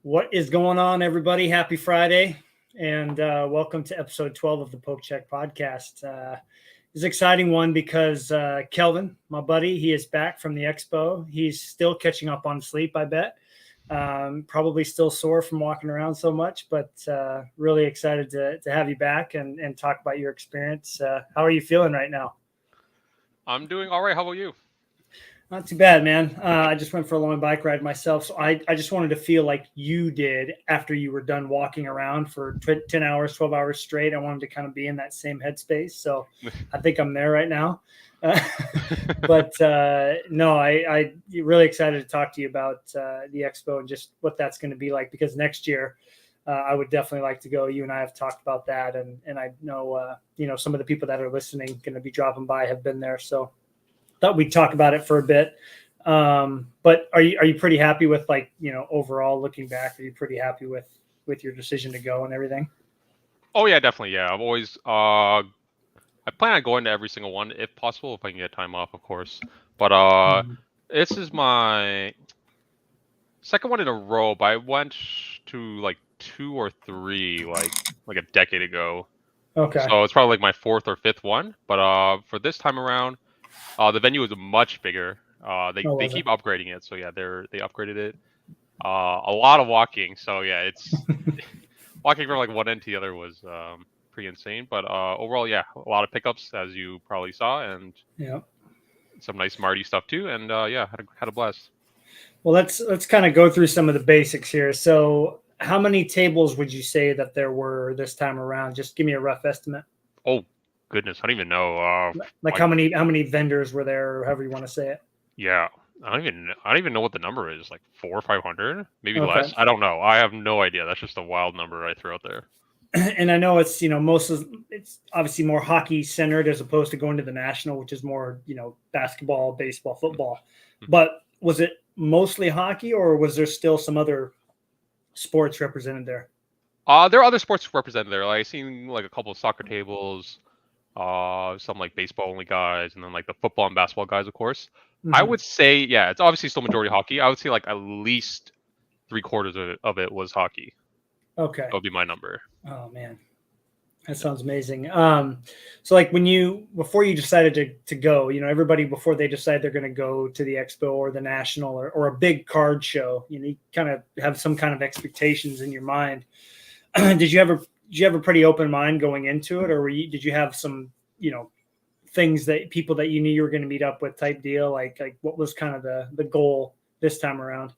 What is going on, everybody? Happy Friday, and welcome to episode 12 of the Poke Check podcast. It's an exciting one because Kelvin, my buddy, he is back from the expo. He's still catching up on sleep, I bet. Probably still sore from walking around so much, but really excited to have you back and talk about your experience. How are you feeling right now? I'm doing all right. How about you? Not too bad, man. I just went for a long bike ride myself. So I just wanted to feel like you did after you were done walking around for 10 hours, 12 hours straight. I wanted to kind of be in that same headspace. So I think I'm there right now. But no, I really excited to talk to you about the expo and just what that's going to be like, because next year I would definitely like to go. You and I have talked about that. And I know, some of the people that are listening going to be dropping by have been there. So thought we'd talk about it for a bit. But are you pretty happy with, like, overall looking back? Are you pretty happy with your decision to go and everything? Oh yeah, definitely. Yeah, I've always I plan on going to every single one if possible, if I can get time off, of course. But this is my second one in a row. But I went to like 2 or 3 like a decade ago. Okay. So it's probably like my 4th or 5th one. But for this time around, the venue is much bigger. They keep upgrading it, so yeah, they upgraded it. A lot of walking, so yeah, it's walking from like one end to the other was pretty insane. But overall, yeah, a lot of pickups, as you probably saw, and Yeah. some nice Marty stuff too. And yeah, had a blast. Well, let's kind of go through some of the basics here. So, how many tables would you say that there were this time around? Just give me a rough estimate. Oh goodness, I don't even know. Like how many vendors were there, or however you want to say it? Yeah, I don't even know what the number is. Like 400 or 500, maybe Okay. less. I don't know. I have no idea. That's just a wild number I threw out there. And I know it's it's obviously more hockey centered as opposed to going to the national, which is more basketball, baseball, football. But was it mostly hockey, or was there still some other sports represented there? There are other sports represented there. Like, I seen like a couple of soccer tables, some like baseball only guys, and then like the football and basketball guys, of course. I would say, yeah, it's obviously still majority hockey. I would say like at least 3/4 of it was hockey. Okay. That would be my number. Oh man, that sounds amazing. So like before you decided to go, everybody before they decide they're going to go to the expo or the national or a big card show, you kind of have some kind of expectations in your mind. Did you have a pretty open mind going into it, or did you have some, things that people that you knew you were going to meet up with type deal? Like what was kind of the goal this time around?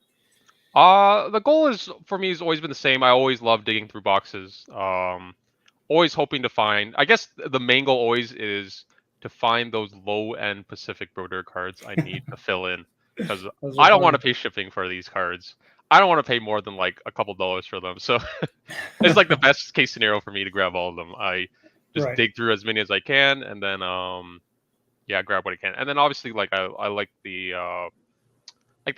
The goal for me has always been the same. I always love digging through boxes. Always hoping to find. I guess the main goal always is to find those low-end Pacific Broder cards I need to fill in, because I don't want to pay shipping for these cards. I don't want to pay more than like a couple dollars for them. So it's like the best case scenario for me to grab all of them. I just dig through as many as I can, and then yeah, grab what I can. And then obviously, like I like the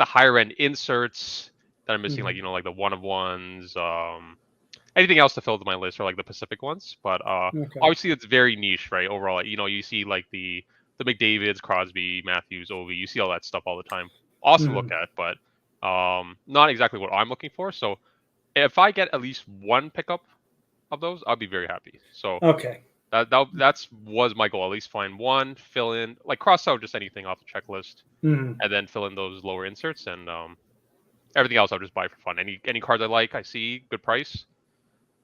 higher end inserts that I'm missing, like like the one of ones, anything else to fill to my list, or like the Pacific ones. But obviously it's very niche, right? Overall, you see like the McDavids, Crosby, Matthews, Ovi, you see all that stuff all the time. Awesome to look at, but not exactly what I'm looking for. So if I get at least one pickup of those, I'll be very happy. So that was my goal. At least find one, fill in, like cross out just anything off the checklist, and then fill in those lower inserts, and everything else I'll just buy for fun. Any cards I like, I see good price,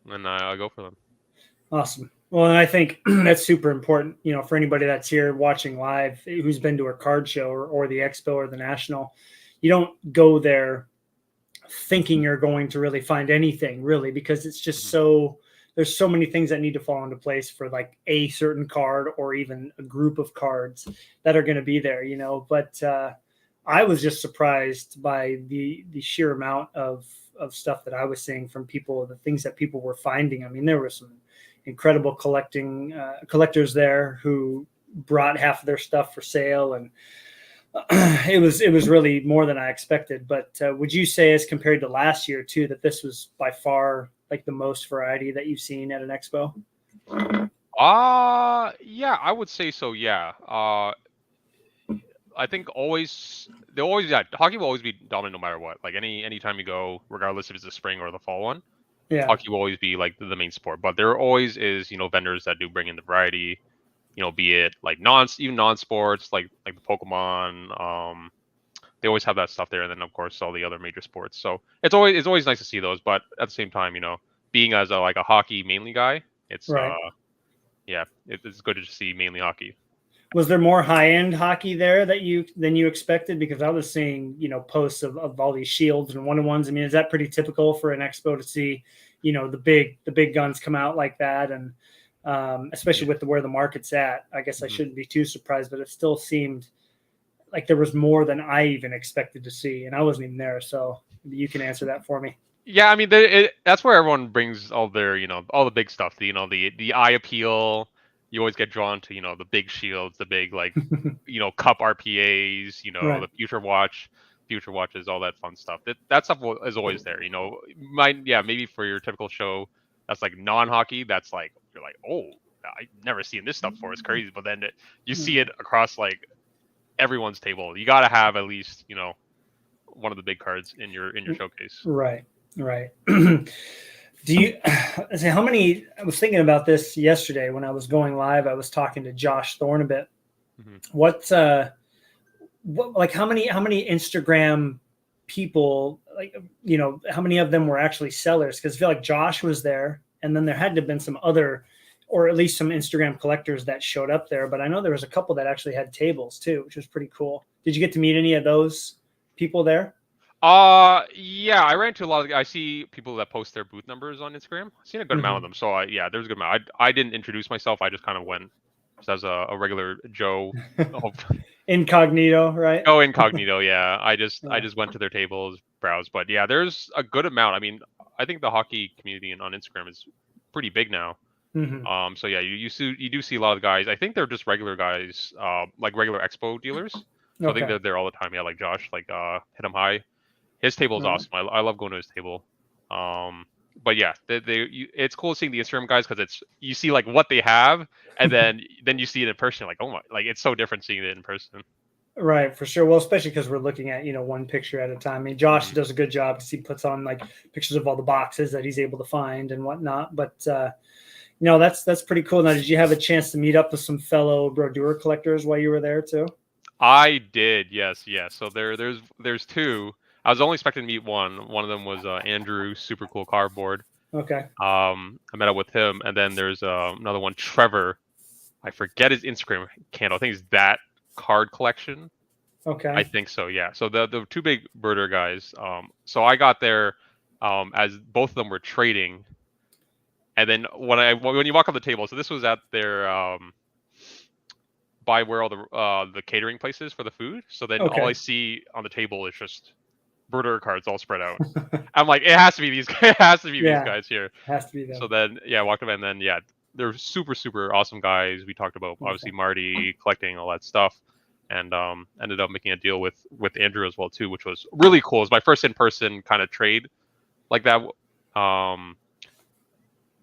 and I'll go for them. Awesome. Well, and I think that's super important, for anybody that's here watching live, who's been to a card show or the expo or the national. You don't go there thinking you're going to really find anything, really, because it's just there's so many things that need to fall into place for like a certain card or even a group of cards that are going to be there, But I was just surprised by the sheer amount of stuff that I was seeing from people, the things that people were finding. I mean, there were some incredible collectors there who brought half of their stuff for sale, and it was really more than I expected. But would you say, as compared to last year too, that this was by far like the most variety that you've seen at an expo? Yeah, I would say so. Yeah. I think they always yeah, hockey will always be dominant no matter what. Like anytime you go, regardless if it's the spring or the fall one, Yeah. hockey will always be like the main sport. But there always is, vendors that do bring in the variety. Be it like even non-sports like the Pokemon. They always have that stuff there, and then of course all the other major sports. So it's always nice to see those. But at the same time, being as a hockey mainly guy, it's Right. yeah, it's good to just see mainly hockey. Was there more high end hockey there than you expected? Because I was seeing, posts of all these shields and one-on-ones. I mean, is that pretty typical for an expo to see, the big guns come out like that? And especially with where the market's at, I guess I shouldn't be too surprised, but it still seemed like there was more than I even expected to see, and I wasn't even there. So you can answer that for me. Yeah, I mean, that's where everyone brings all their, all the big stuff. The eye appeal. You always get drawn to, the big shields, the big like, cup RPAs, Right. the future watches, all that fun stuff. That stuff is always there. Maybe for your typical show, that's like non-hockey. That's like you're like, oh, I've never seen this stuff before. It's crazy. But then you see it across like everyone's table. You got to have at least, one of the big cards in your showcase. Right. Do you say how many? I was thinking about this yesterday when I was going live. I was talking to Josh Thorne a bit. What like how many Instagram people, like, how many of them were actually sellers? Because I feel like Josh was there, and then there had to have been some other, or at least some Instagram collectors that showed up there. But I know there was a couple that actually had tables too, which was pretty cool. Did you get to meet any of those people there? Yeah, I ran into a lot of. I see people that post their booth numbers on Instagram. I've seen a good amount of them. So there's a good amount. I didn't introduce myself. I just kind of went just as a regular Joe. Incognito, right? Go incognito. Yeah, I just went to their tables, browse. But yeah, there's a good amount. I mean, I think the hockey community on Instagram is pretty big now. So yeah, you do see a lot of guys. I think they're just regular guys, like regular expo dealers. So I think they're there all the time. Yeah, like Josh, like hit 'em high. His table is awesome. I love going to his table. But yeah, it's cool seeing the Instagram guys because you see like what they have, and then you see it in person. Like, oh my, like it's so different seeing it in person. Right, for sure. Well, especially because we're looking at, one picture at a time. I mean, Josh does a good job because he puts on like pictures of all the boxes that he's able to find and whatnot. But that's pretty cool. Now, did you have a chance to meet up with some fellow Brodeur collectors while you were there too? I did, yes. So there's two. I was only expecting to meet one. One of them was Andrew, super cool cardboard. Okay. I met up with him, and then there's another one, Trevor. I forget his Instagram handle. I think it's that card collection. Okay. I think so. Yeah. So the two big birder guys. So I got there, as both of them were trading, and then when you walk on the table. So this was at their by where all the catering places for the food. So then all I see on the table is just birder cards all spread out. I'm like, it has to be these guys. It has to be these guys here. Has to be them. So then, I walked up, and then they're super super awesome guys. We talked about obviously Marty collecting all that stuff, and ended up making a deal with Andrew as well too, which was really cool. It was my first in person kind of trade like that.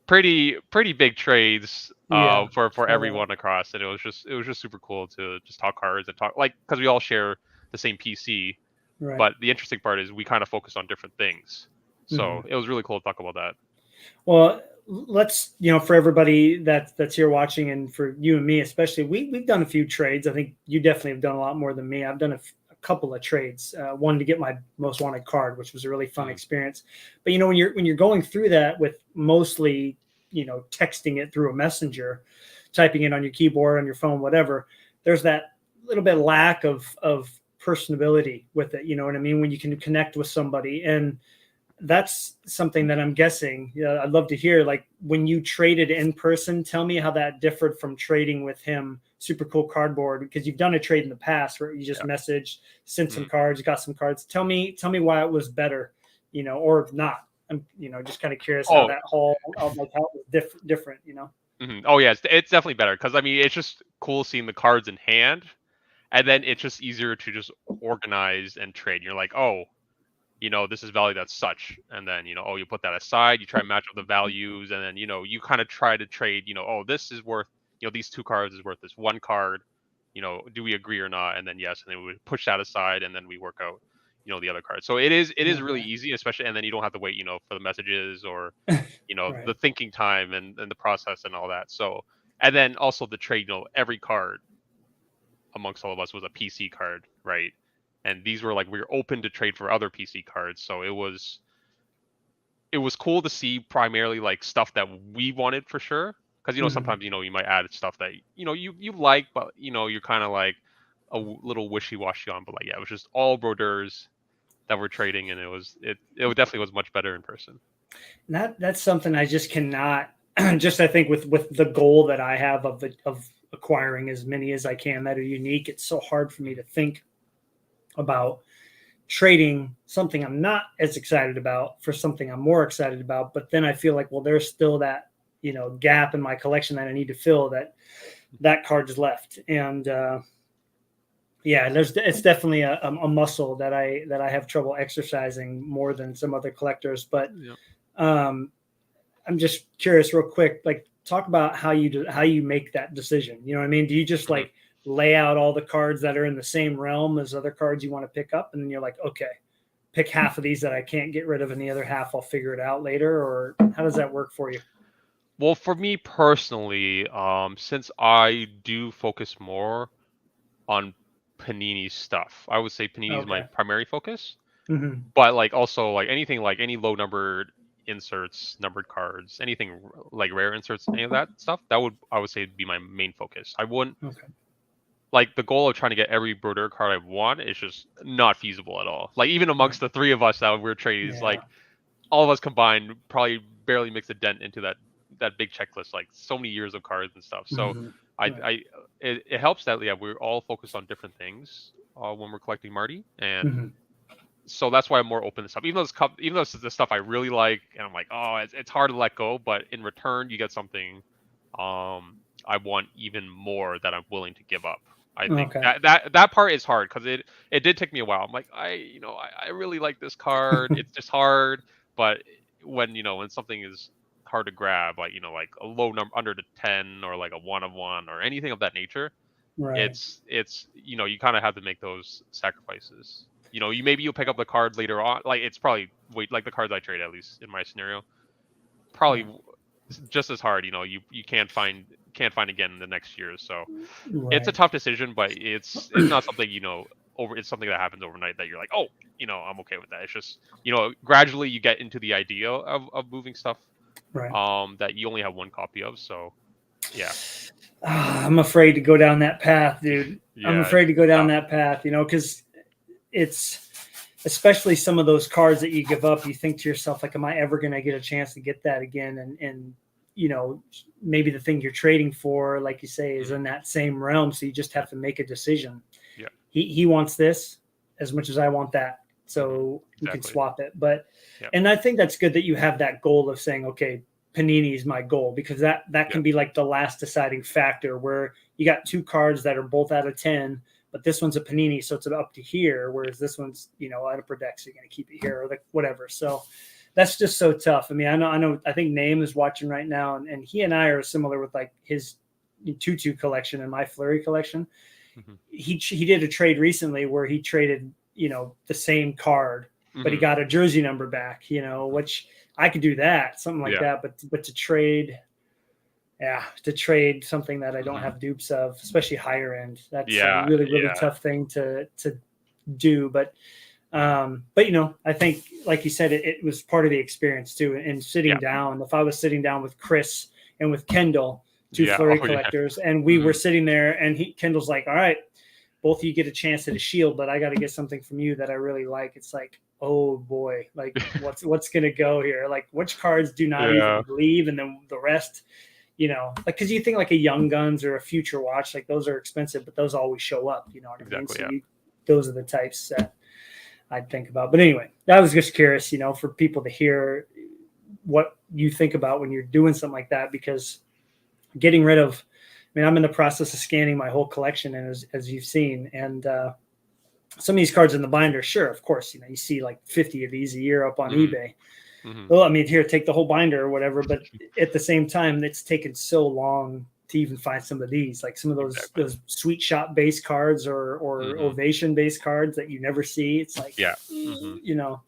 Pretty big trades for everyone across, and it was just super cool to just talk cards and talk, like, because we all share the same PC. Right. But the interesting part is we kind of focus on different things. So it was really cool to talk about that. Well, let's, for everybody that's here watching, and for you and me especially, we've done a few trades. I think you definitely have done a lot more than me. I've done a couple of trades. One to get my most wanted card, which was a really fun experience. But when you're going through that with mostly texting it through a messenger, typing it on your keyboard, on your phone, whatever, there's that little bit of lack of personability with it. You know what I mean? When you can connect with somebody, and that's something that I'm guessing. I'd love to hear, like, when you traded in person, tell me how that differed from trading with him. Super cool cardboard, because you've done a trade in the past where you just messaged, sent some cards, got some cards. Tell me why it was better, or not. I'm, just kind of curious how that whole, like, how it was different. Oh yeah, it's definitely better, because I mean, it's just cool seeing the cards in hand, and then it's just easier to just organize and trade. You're like, oh, this is valued at such, and then you put that aside, you try and match up the values, and then you kind of try to trade. Oh, this is worth, these two cards is worth this one card, do we agree or not? And then yes, and then we would push that aside, and then we work out, the other cards. So it is really Okay. easy, especially, and then you don't have to wait, for the messages or, Right. the thinking time and the process and all that. So, and then also the trade, every card amongst all of us was a PC card, right? And these were like we were open to trade for other PC cards, so it was cool to see primarily like stuff that we wanted for sure. Because sometimes you might add stuff that you like, but you're kind of like little wishy washy on. But like yeah, it was just all brodeurs that were trading, and it definitely was much better in person. That's something I just cannot. Just I think with the goal that I have of acquiring as many as I can that are unique, it's so hard for me to think about trading something I'm not as excited about for something I'm more excited about. But then I feel like, well, there's still that gap in my collection that I need to fill. That card's left, and yeah, it's definitely a muscle that I have trouble exercising more than some other collectors. But Yeah. I'm just curious, real quick, like talk about how you make that decision. You know what I mean? Do you just like lay out all the cards that are in the same realm as other cards you want to pick up, and then you're like, okay, pick half of these that I can't get rid of, and the other half I'll figure it out later? Or how does that work for you? Well, for me personally, since I do focus more on Panini stuff, I would say Panini is my Okay. primary focus. Mm-hmm. But like also like anything like any low numbered inserts, numbered cards, anything like rare inserts, any of that stuff, I would say be my main focus. I wouldn't Okay. like the goal of trying to get every brodeur card I want is just not feasible at all. Like even Right. amongst the three of us that we're trades, Yeah. like all of us combined probably barely makes a dent into that big checklist. Like so many years of cards and stuff. So Mm-hmm. I Right. I it helps that yeah we're all focused on different things when we're collecting Marty, and Mm-hmm. so that's why I'm more open to stuff. Even though it's the stuff I really like, and I'm like, oh, it's hard to let go, but in return you get something I want even more that I'm willing to give up. I think Okay. that part is hard because it did take me a while. I'm like, I really like this card. It's just hard, but when something is hard to grab, like a low number under the 10 or like a 1 of 1 or anything of that nature, Right. it's you kind of have to make those sacrifices. You'll pick up the card later on. Like it's probably wait like the cards I trade, at least in my scenario, probably Yeah. just as hard. You can't find again in the next year. So it's a Right. tough decision, but it's not something over. It's something that happens overnight that you're like, oh, I'm okay with that. It's just gradually you get into the idea of moving stuff Right. that you only have one copy of. So yeah, I'm afraid to go down that path, dude. I'm yeah, afraid to go down tough. that path, because it's especially some of those cards that you give up. You think to yourself, like, am I ever going to get a chance to get that again? And maybe the thing you're trading for, like you say, is in that same realm. So you just have to make a decision. Yeah. He wants this as much as I want that. So we can Exactly. swap it. But, Yep. and I think that's good that you have that goal of saying, okay, Panini is my goal, because that can be like the last deciding factor, where you got two cards that are both out of 10, but this one's a Panini, so it's up to here, whereas this one's out of Predex, so you're going to keep it here, or like whatever. So that's just so tough. I mean, I think Name is watching right now, and he and I are similar with like his Tutu collection and my Flurry collection. Mm-hmm. He did a trade recently where he traded the same card, but he got a jersey number back, which I could do that, something like that, but to trade something that I don't have dupes of, especially higher end, that's a really, really tough thing to do. But I think, like you said, it was part of the experience too. And sitting down, if I was sitting down with Chris and with Kendall, two Flurry collectors, and we were sitting there, and Kendall's like, all right, both of you get a chance at a shield, but I got to get something from you that I really like. It's like, oh boy, like what's going to go here? Like, which cards do not even leave, and then the rest, like, because you think like a Young Guns or a Future Watch, like those are expensive, but those always show up. You know what I mean? So those are the types that I'd think about. But anyway, I was just curious, for people to hear what you think about when you're doing something like that, because getting rid of, I'm in the process of scanning my whole collection, and as you've seen, and some of these cards in the binder, sure, of course, you see like 50 of these a year up on eBay. Well, here, take the whole binder or whatever. But at the same time, it's taken so long to even find some of these, like some of Exactly. those sweet shot base cards or Hmm. ovation base cards that you never see. It's like, Yeah. Hmm. you know,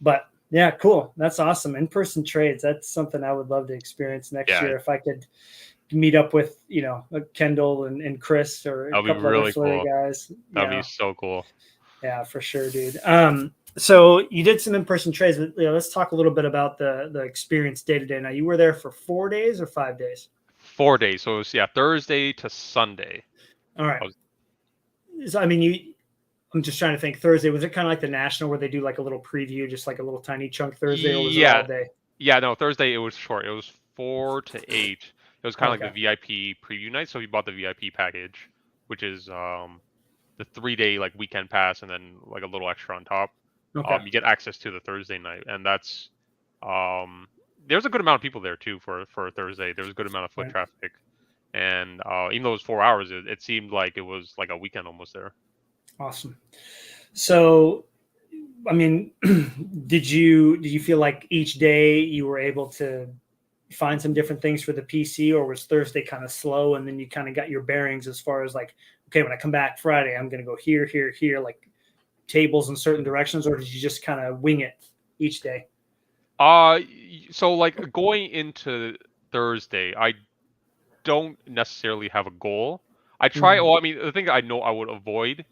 but yeah, cool. That's awesome. In-person trades. That's something I would love to experience next Yeah. year if I could meet up with, Kendall and Chris or a That'll be couple other really Flurry cool. guys. That'd be so cool. Yeah, for sure, dude. So you did some in-person trades, but let's talk a little bit about the experience day to day. Now, you were there for 4 days or 5 days? 4 days. So it was Thursday to Sunday. All right. I was, So, I mean, I'm just trying to think. Thursday, was it kind of like the National where they do like a little preview, just like a little tiny chunk Thursday, or was it all yeah. day? Yeah. No, Thursday it was short. It was 4 to 8. It was kind of like Okay. the VIP preview night. So we bought the VIP package, which is the 3 day like weekend pass and then like a little extra on top. Okay. You get access to the Thursday night, and that's um there's a good amount of people there too for Thursday. There was a good amount of foot Right. traffic, and even though it was 4 hours, it seemed like it was like a weekend almost there. Awesome. So, I mean, did you feel like each day you were able to find some different things for the PC, or was Thursday kind of slow and then you kind of got your bearings as far as like, okay, when I come back Friday, I'm going to go here, here, here, like tables in certain directions, or did you just kind of wing it each day? So like going into Thursday, I don't necessarily have a goal. I try. Mhm. Well, I mean, the thing I know I would avoid,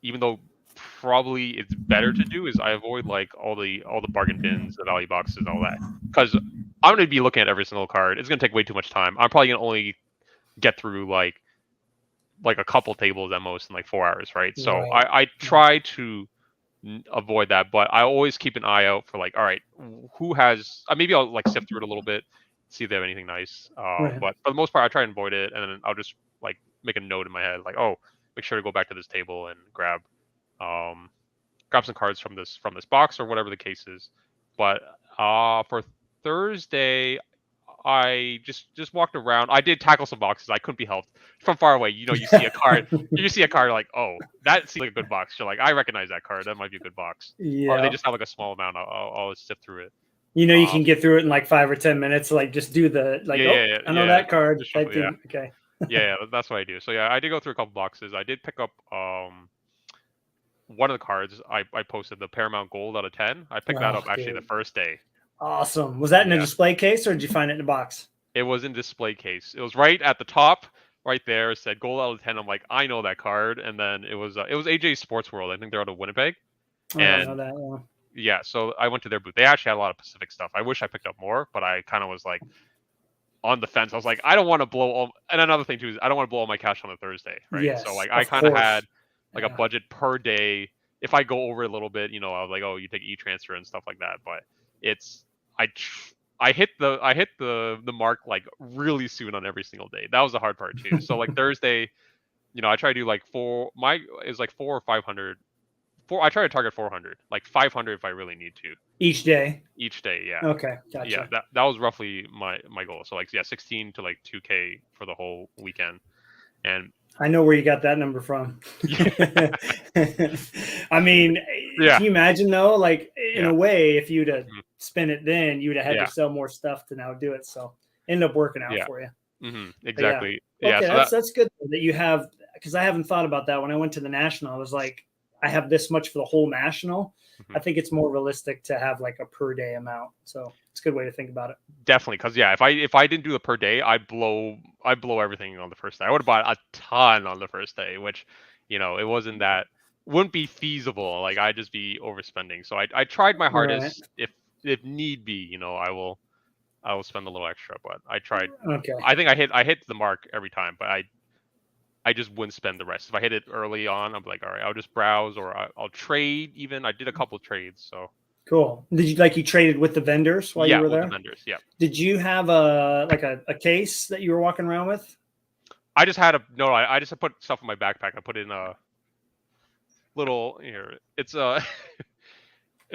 even though probably it's better to do, is I avoid like all the bargain bins, the value boxes, all that, because I'm gonna be looking at every single card. It's gonna take way too much time. I'm probably gonna only get through like a couple tables at most in like 4 hours, right? So Right. I try to avoid that, but I always keep an eye out for like, all right, who has? Maybe I'll like sift through it a little bit, see if they have anything nice. Right. But for the most part, I try and avoid it, and then I'll just like make a note in my head, like, oh, make sure to go back to this table and um grab some cards from this box or whatever the case is. But for Thursday, I just walked around. I did tackle some boxes. I couldn't be helped. From far away, you see a card. You see a card like, oh, that seems like a good box. You're like, I recognize that card. That might be a good box. Or they Yeah. just have like a small amount. I'll sift through it. You Um, can get through it in like 5 or 10 minutes. Like just do the like, yeah, oh, yeah, yeah, I know yeah. that card Just type shuffle, yeah, thing. Okay. yeah, yeah. That's what I do. So yeah, I did go through a couple boxes. I did pick up one of the cards. I posted the Paramount Gold out of 10. I picked that Oh, up actually the dude. first day. Awesome. Was that in a Yeah. display case or did you find it in a box? It was in display case. It was right at the top, right there. It said gold out of 10. I'm like, I know that card. And then it was AJ Sports World. I think they're out of Winnipeg. I don't know And that. Yeah. yeah, so I went to their booth. They actually had a lot of Pacific stuff. I wish I picked up more, but I kind of was like on the fence. I was like, I don't want to blow all. And another thing too is I don't want to blow all my cash on a Thursday, right? So Yes, like I of kind of had course. like a Yeah. budget per day. If I go over a little bit, I was like, oh, you take e-transfer and stuff like that. But it's I tr- I hit the mark like really soon on every single day. That was the hard part too. So like Thursday, I try to do like is like 4 or 500. I try to target 400, like 500 if I really need to Each day. each day. Yeah, Okay, yeah. gotcha. That was roughly my goal. So like 16 to like 2K for the whole weekend, and I know where you got that number from. yeah, I mean, yeah, can you imagine though? Like in yeah, a way, if you'd have mhm, spent it then, you'd have had to yeah, sell more stuff to now do it. So end up working out yeah. for you. But yeah, Exactly. Yeah. okay, So that's good that you have, because I haven't thought about that. When I went to the national, I was like, I have this much for the whole national. I mhm. think it's more realistic to have like a per day amount. So it's a good way to think about it. Definitely, because yeah, if I didn't do the per day, I blow everything on the first day. I would have bought a ton on the first day, which it wasn't that wouldn't be feasible. Like I'd just be overspending. So I tried my Right. hardest. If need be, I will spend a little extra. But I tried. Okay. I think I hit the mark every time, but I just wouldn't spend the rest. If I hit it early on, I'm like, all right, I'll just browse or I'll trade. Even I did a couple trades. So Cool. Did you traded with the vendors while you yeah, were with the there? vendors, yeah. Did you have a case that you were walking around with? I just had a no. I just put stuff in my backpack. I put in a little here. It's a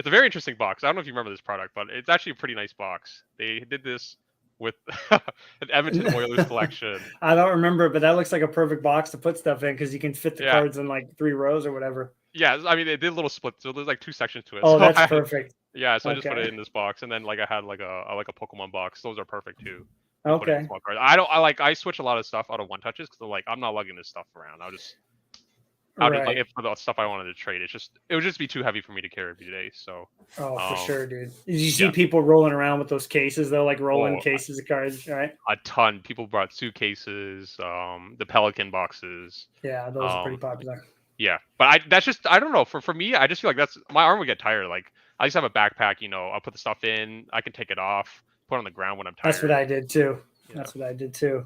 very interesting box. I don't know if you remember this product, but it's actually a pretty nice box. They did this with an Edmonton Oilers collection. I don't remember, but that looks like a perfect box to put stuff in because you can fit the Yeah, cards in like 3 rows or whatever. yeah. I mean, they did a little split, so there's like two sections to it. Oh, So that's perfect. yeah, so I just put Okay. it in this box, and then like I had like a Pokemon box. Those are perfect too. and put it in Okay. small cards. I switch a lot of stuff out of one touches because like I'm not lugging this stuff around. I'll just like Right. if for the stuff I wanted to trade, it would just be too heavy for me to carry every day. So Oh, for um sure, dude. Did you see yeah. people rolling around with those cases though, like rolling Oh, cases of cards, right? a ton. People brought suitcases, the Pelican boxes. Yeah, those are pretty Um, popular. yeah, but I don't know. For me, I just feel like that's my arm would get tired. Like I just have a backpack. I'll put the stuff in. I can take it off, put it on the ground when I'm That's what tired. I did too. Yeah. That's what I did too.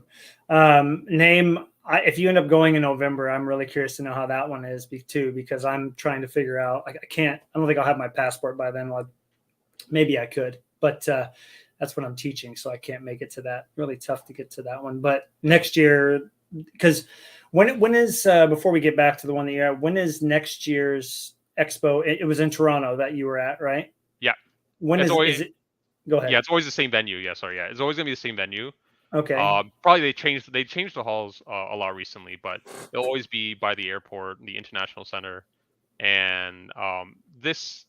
If you end up going in November, I'm really curious to know how that one is too, because I'm trying to figure out. Like, I don't think I'll have my passport by then. Well, maybe I could, but that's what I'm teaching, so I can't make it to that. Really tough to get to that one. But next year, because when is before we get back to the one that you're at, when is next year's expo? It was in Toronto that you were at, right? Yeah. When It's is always it? Go yeah. ahead. It's always the same venue. Yeah. Sorry. Yeah. It's always gonna be the same venue. Okay. Probably they changed the halls a lot recently, but it'll always be by the airport, the International Center, and this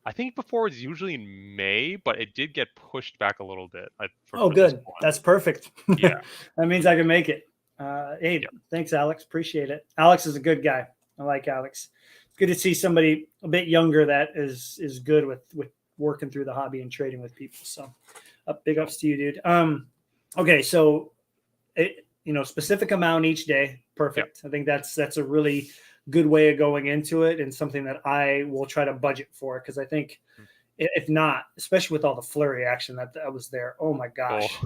I think before it's usually in May, but it did get pushed back a little bit Oh, for this good. one. That's perfect. Yeah, That means I can make it. Hey, yeah, thanks, Alex. Appreciate it. Alex is a good guy. I like Alex. It's good to see somebody a bit younger that is good with working through the hobby and trading with people. So, big ups to you, dude. Okay, so specific amount each day. yeah. Perfect. I think that's a really good way of going into it, and something that I will try to budget for, because I think if not, especially with all the flurry action that was there, oh my Oh, gosh,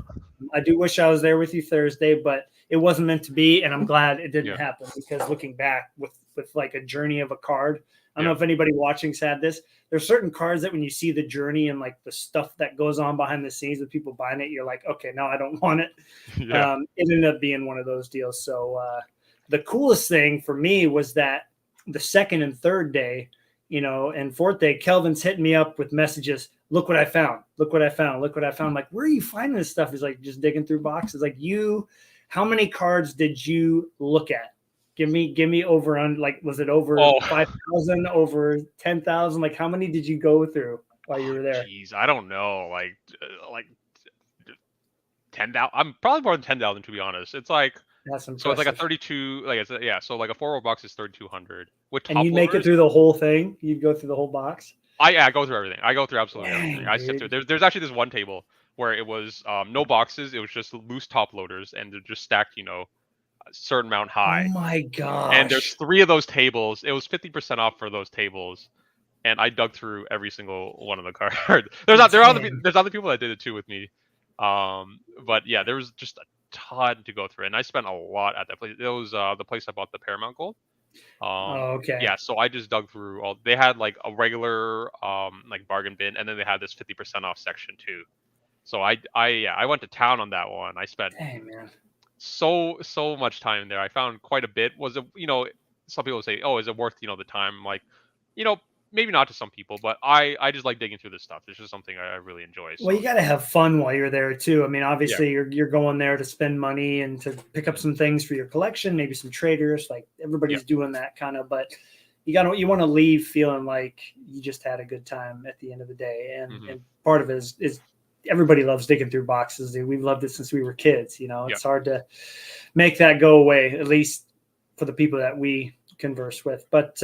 I do wish I was there with you Thursday, but it wasn't meant to be, and I'm glad it didn't yeah, happen, because looking back with like a journey of a card, I don't yeah, know if anybody watching's had this. There's certain cards that when you see the journey and like the stuff that goes on behind the scenes with people buying it, you're like, okay, no, I don't want it. yeah. It ended up being one of those deals. So the coolest thing for me was that the second and third day, and fourth day, Kelvin's hitting me up with messages. Look what I found. Look what I found. Look what I found. I'm like, where are you finding this stuff? He's like, just digging through boxes. Like, how many cards did you look at? Give me over on, like, was it over Oh, 5,000, over 10,000? Like, how many did you go through while you were there? jeez, I don't know. Like 10,000. I'm probably more than 10,000 to be honest. It's like That's so it's like a impressive. 32. Yeah. So like a 4-row box is 3,200 with And top you make it loaders. through the whole thing? You'd go through the whole box? I go through everything. I go through absolutely everything. Dang, I sift through. dude. There's actually this one table where it was no boxes. It was just loose top loaders, and they're just stacked, a certain amount Oh high. my And there's gosh. 3 of those tables. It was 50% off for those tables, and I dug through every single one of the cards. Dang. There's other people that did it too with me. But yeah, there was just a ton to go through, and I spent a lot at that place. It was the place I bought the Paramount Gold. Oh, okay. Yeah, so I just dug through all. They had like a regular like bargain bin, and then they had this 50% off section too. So I went to town on that one. I spent Dang, man. so much time there. I found quite a bit. Was it some people say, oh, is it worth the time? I'm like, you know maybe not to some people, but I just like digging through this stuff. It's just something I really enjoy. Well, So you got to have fun while you're there too. I mean, yeah, obviously you're going there to spend money and to pick up some things for your collection, maybe some traders, like yeah, everybody's doing that kind of, but you want to leave feeling like you just had a good time at the end of the day. hmm And part of it is everybody loves digging through boxes. We've loved it since we were kids. yeah, It's hard to make that go away, at least for the people that we converse with. But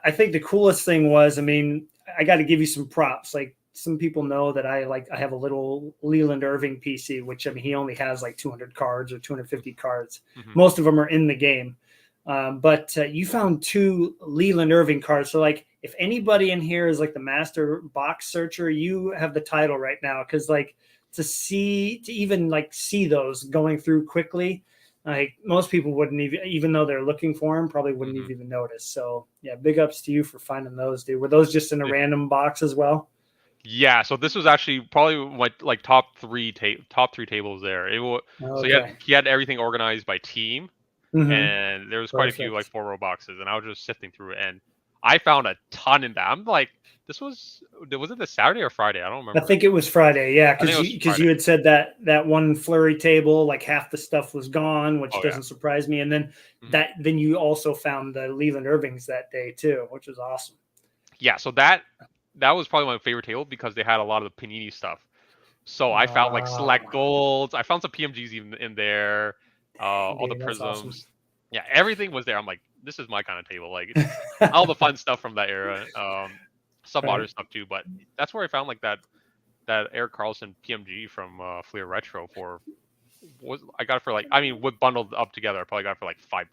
I think the coolest thing was, I mean, I got to give you some props. Like, some people know that I have a little Leland Irving PC, which, I mean, he only has like 200 cards or 250 cards. hmm Most of them are in the game. But you found 2 Leland Irving cards. So, like, if anybody in here is like the master box searcher, you have the title right now. Because, like, to even like see those going through quickly, like, most people wouldn't even though they're looking for them, probably wouldn't hmm even notice. So yeah, big ups to you for finding those, dude. Were those just in a random box as well? yeah. So this was actually probably my like top 3 tables there. So Okay. he had everything organized by team, Mm-hmm. and there was quite a few like Perfect. 4-row boxes, and I was just sifting through it, and I found a ton in that. I'm like, was it the Saturday or Friday? I don't I remember. think it was Friday. Yeah, I think it was because Friday. you had said that one flurry table, like half the stuff was gone, which Oh yeah. doesn't surprise me. And then Mhm. you also found the Leland Irvings that day too, which was awesome. Yeah. So that was probably my favorite table because they had a lot of the Panini stuff. So I found like select Wow. golds. I found some PMGs even in there. Dang, All the dude, that's awesome. prisms. Yeah, everything was there. I'm like, this is my kind of table. Like all the fun stuff from that era. Some modern Right. stuff too, but that's where I found like that Eric Carlson PMG from Fleer Retro for I got it for like, I mean, with bundled up together, I probably got it for like $5.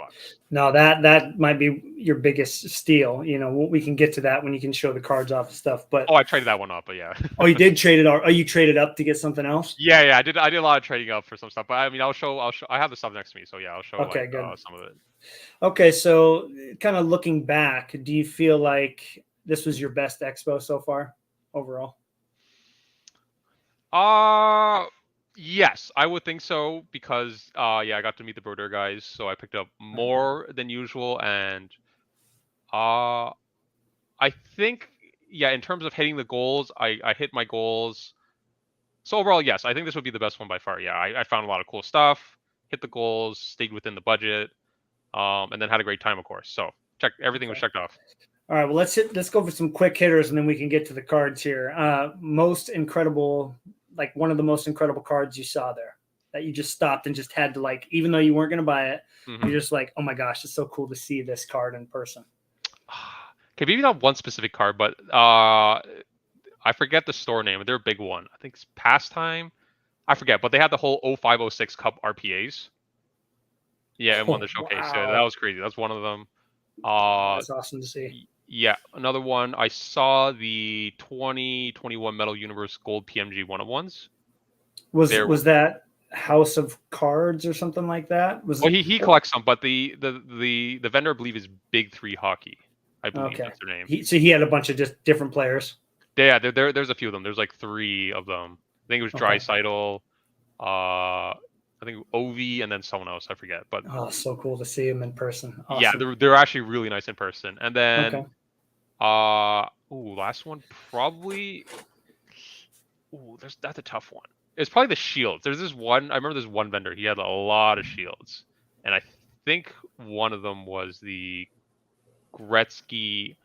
No, that might be your biggest steal. We can get to that when you can show the cards off and stuff. But Oh, I traded that one up, but yeah. oh, you did trade it. Oh, you traded up to get something else. Yeah, I did a lot of trading up for some stuff, but I mean, I'll show. I have the stuff next to me, so yeah, I'll show like Okay, good. some of it. Okay, so kind of looking back, do you feel like this was your best expo so far overall? Yes, I would think so because yeah, I got to meet the Broder guys, so I picked up more than usual, and uh, I think yeah, in terms of hitting the goals, I hit my goals. So overall, yes, I think this would be the best one by far. Yeah, I found a lot of cool stuff, hit the goals, stayed within the budget, and then had a great time, of course. So everything was Okay. checked off. All right, well let's go for some quick hitters and then we can get to the cards here. Most incredible, like one of the most incredible cards you saw there that you just stopped and just had to like, even though you weren't going to buy it, you're just like, oh my gosh, it's so cool to see this card in person. Okay, maybe not one specific card, but I forget the store name. They're a big one. I think it's Pastime. I forget, but they had the whole 0506 Cup RPAs. Yeah, and won the showcase. Wow. So that was crazy. That's one of them. That's awesome to see. Yeah, another one. I saw the 2021 Metal Universe Gold PMG 101s. Was that House of Cards or something like that? Well, he collects some, but the vendor I believe is Big Three Hockey. I believe that's their name. So he had a bunch of just different players. Yeah, there's a few of them. There's like 3 of them. I think it was Draisaitl, I think Ovi, and then someone else. I forget. But so cool to see him in person. Awesome. Yeah, they're actually really nice in person. And then last one probably. That's a tough one. It's probably the shields. There's this one. I remember this one vendor. He had a lot of shields, and I think one of them was the Gretzky.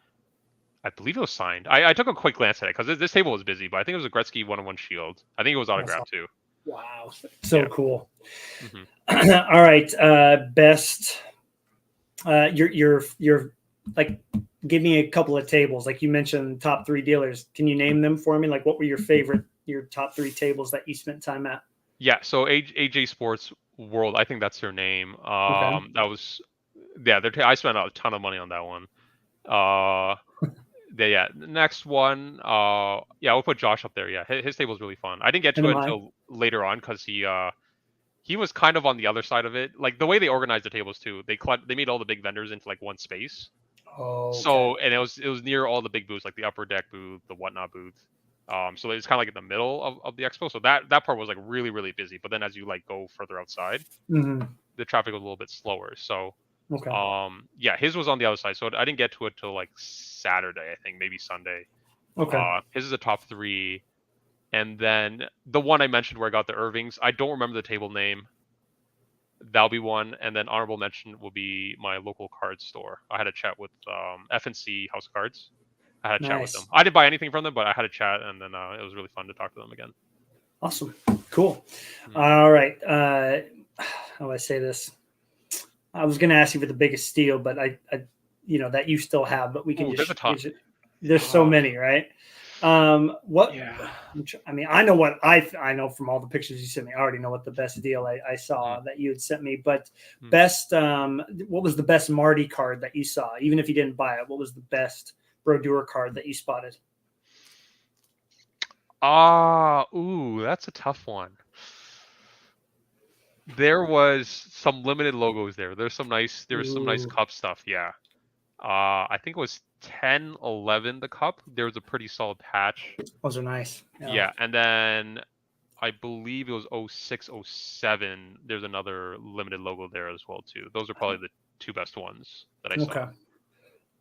I believe it was signed. I took a quick glance at it because this table was busy, but I think it was a Gretzky 101 shield. I think it was autographed too. Wow, so cool. Mm-hmm. All right, best. Your like, give me a couple of tables. Like you mentioned, top 3 dealers. Can you name them for me? Like, what were your top 3 tables that you spent time at? Yeah, so AJ Sports World. I think that's their name. That was I spent a ton of money on that one. Yeah, next one. We'll put Josh up there. Yeah, his table is really fun. I didn't get to it until later on because he was kind of on the other side of it. Like the way they organized the tables too. They made all the big vendors into like one space. Oh. So and it was near all the big booths, like the upper deck booth, the whatnot booth. So it's kind of like in the middle of the expo. So that part was like really, really busy. But then as you like go further outside, the traffic was a little bit slower. So his was on the other side. So I didn't get to it till like Saturday, I think, maybe Sunday. His is a top 3. And then the one I mentioned where I got the Irvings, I don't remember the table name. That'll be one. And then honorable mention will be my local card store. I had a chat with FNC House of Cards. I had a chat with them. I didn't buy anything from them, but I had a chat, and then it was really fun to talk to them again. Awesome. Cool. All right. How do I say this? I was going to ask you for the biggest steal, but I that you still have, but we can there's so many, right? What? Yeah. I mean, I know what I know from all the pictures you sent me. I already know what the best deal I saw that you had sent me. But best, what was the best Marty card that you saw? Even if you didn't buy it, what was the best Brodeur card that you spotted? That's a tough one. There was some limited logos there. There was some nice cup stuff. Yeah. I think it was 10, 11, the cup. There was a pretty solid patch. Those are nice. Yeah. And then I believe it was 06, 07. There's another limited logo there as well, too. Those are probably the 2 best ones that I saw. Okay.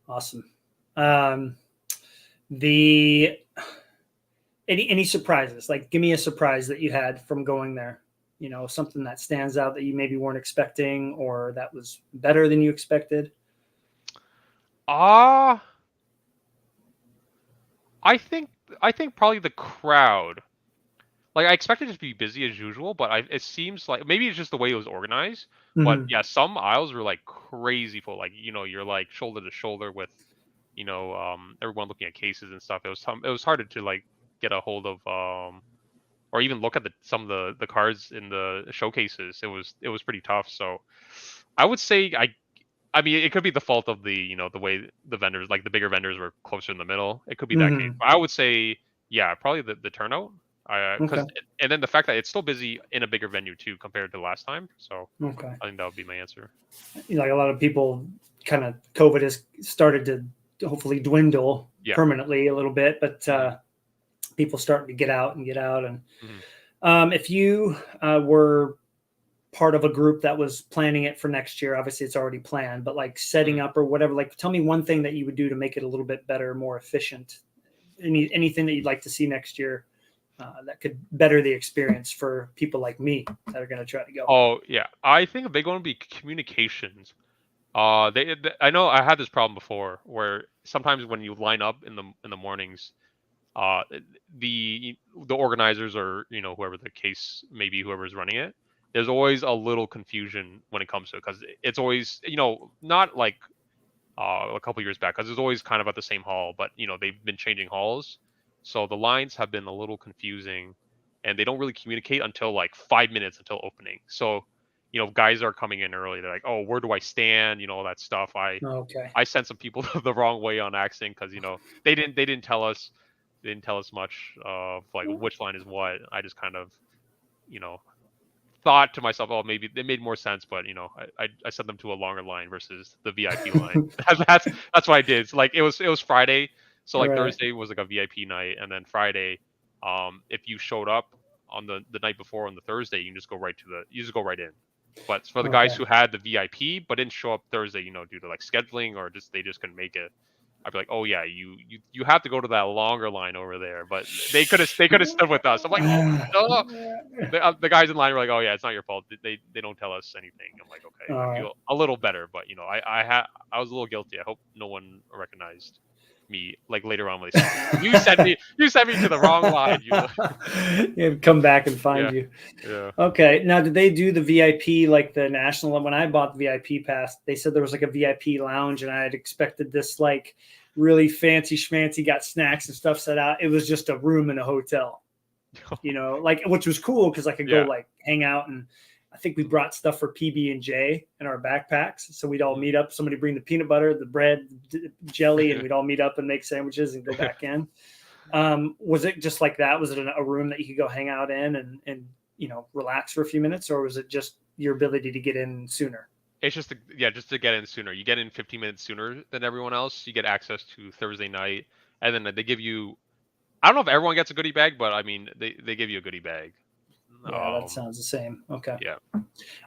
Awesome. Any surprises? Like, give me a surprise that you had from going there. Something that stands out that you maybe weren't expecting or that was better than you expected. I think probably the crowd. like I expected it to be busy as usual, but it seems like maybe it's just the way it was organized. But Hmm. yeah, some aisles were like crazy full. Like you're like shoulder to shoulder with everyone looking at cases and stuff. It was harder to like get a hold of or even look at some of the cards in the showcases. It was pretty tough. So I would say I mean, it could be the fault of the way the vendors, like the bigger vendors, were closer in the middle. It could be that case. Hmm. But I would say, yeah, probably the turnout. Okay. And then the fact that it's still busy in a bigger venue too compared to last time. So Okay. I think that would be my answer. Like a lot of people, kind of COVID has started to hopefully dwindle Yeah. permanently a little bit, but Mhm. people starting to get out. And Mhm. if you were part of a group that was planning it for next year, obviously it's already planned, but like setting Mhm. up or whatever, like tell me one thing that you would do to make it a little bit better, more efficient. Anything that you'd like to see next year that could better the experience for people like me that are going to try to go. Oh yeah, I think a big one would be communications. I know I had this problem before where sometimes when you line up in the mornings, uh the the organizers or whoever the case maybe whoever's running it, there's always a little confusion when it comes to it because it's always not like a couple years back because it's always kind of at the same hall, but they've been changing halls, so the lines have been a little confusing, and they don't really communicate until like 5 minutes until opening. So guys are coming in early. They're like, oh, where do I stand, all that stuff. i Okay. i sent some people the wrong way on accident because they didn't tell us, much of like which line is what. I just kind of you know thought to myself, oh, maybe it made more sense, but I sent them to a longer line versus the VIP line. That's what I did. So, like it was Friday, so like Right. Thursday was like a VIP night, and then Friday, if you showed up on the night before on the Thursday, you just go right in. But for the guys Okay. who had the VIP but didn't show up Thursday, due to like scheduling or just they just couldn't make it, I'd be like, oh yeah, you have to go to that longer line over there. But they could have stood with us. I'm like, oh no, the guys in line were like, "Oh yeah, it's not your fault. They don't tell us anything." I'm like, "Okay, All I right. feel a little better," but I was a little guilty. I hope no one recognized me like later on when they saw me. Like, you sent me to the wrong line. You Yeah, come back and find yeah you. yeah. Okay. Now, did they do the VIP like the national? When I bought the VIP pass, they said there was like a VIP lounge, and I had expected this like really fancy schmancy, got snacks and stuff set out. It was just a room in a hotel, like which was cool because I could go Yeah. like hang out. And I think we brought stuff for PB&J in our backpacks, so we'd all Mhm. meet up. Somebody bring the peanut butter, the bread, jelly, and we'd all meet up and make sandwiches and go back in. Was it just like that? Was it a room that you could go hang out in and relax for a few minutes, or was it just your ability to get in sooner? It's just to get in sooner. You get in 15 minutes sooner than everyone else. You get access to Thursday night, and then they give you. I don't know if everyone gets a goodie bag, but I mean they give you a goodie bag. Yeah, that sounds the same. Okay. Yeah.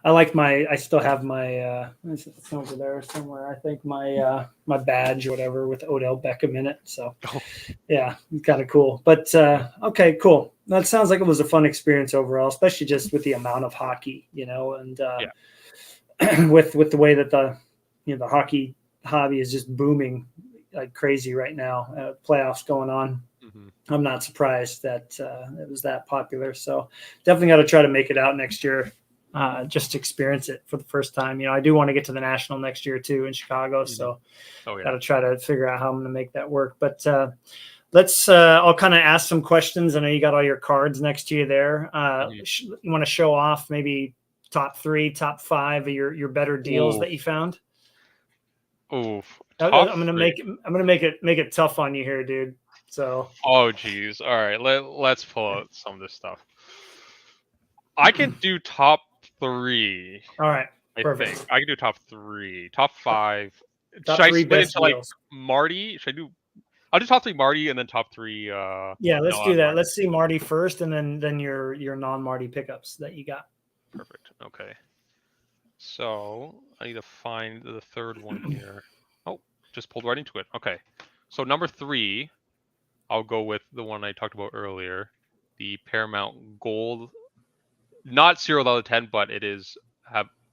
I still have my it's over there somewhere. I think my badge or whatever with Odell Beckham in it. So yeah, it's kind of cool. But okay, cool. That sounds like it was a fun experience overall, especially just with the amount of hockey, and Yeah. with the way that the hockey hobby is just booming like crazy right now. Playoffs going on. Hmm. I'm not surprised that it was that popular. So definitely got to try to make it out next year, just to experience it for the first time. I do want to get to the national next year too in Chicago. Hmm. So Oh got yeah. to try to figure out how I'm going to make that work. But let's. I'll kind of ask some questions. I know you got all your cards next to you there. Mhm. You want to show off maybe top 3, top 5 of your better deals Ooh, that you found? oof. I'm Top gonna three. make it tough on you here, dude. So Oh, geez. All right. Let's pull out some of this stuff. I can do top three. all right, I think perfect. I can do top three. Top five. Should Top I 3 split best into like deals. Marty? Should I do? I'll do top three Marty and then top three. Yeah, let's do that. Non-Marty. Let's see Marty first, and then your non Marty pickups that you got. Perfect. Okay. So I need to find the third one here. Oh, just pulled right into it. Okay. So number three, I'll go with the one I talked about earlier, the Paramount Gold. Not serial out of 10, but it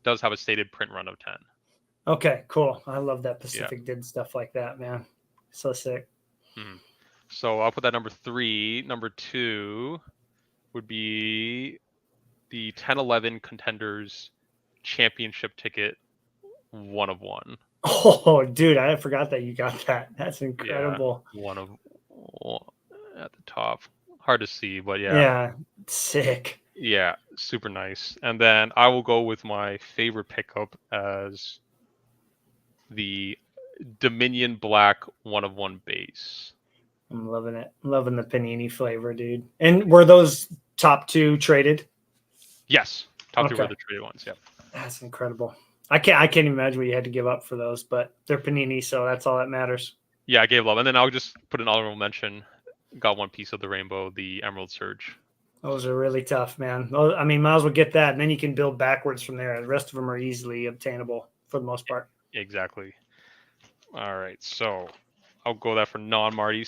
does have a stated print run of 10. Okay, cool. I love that Yeah. Pacific did stuff like that, man. So sick. Mhm. So I'll put that number three. Number two, would be the 10-11 Contenders Championship ticket, 1 of 1. Oh, dude, I forgot that you got that. That's Yeah, incredible. 1 of at the top. Hard to see, but yeah. Yeah, sick. Yeah, super nice. And then I will go with my favorite pickup as the Dominion Black 1 of 1 base. I'm loving it. Loving the panini flavor, dude. And were those top 2 traded? Yes, top 2 were Okay. the traded ones. Yeah. That's incredible. I can't imagine what you had to give up for those, but they're panini, so that's all that matters. Yeah, I gave love. And then I'll just put an honorable mention. Got one piece of the rainbow, the Emerald Surge. Those are really tough, man. I mean, might as well get that, and then you can build backwards from there. The rest of them are easily obtainable for the most part. Exactly. All right, so I'll go that for non-Marty.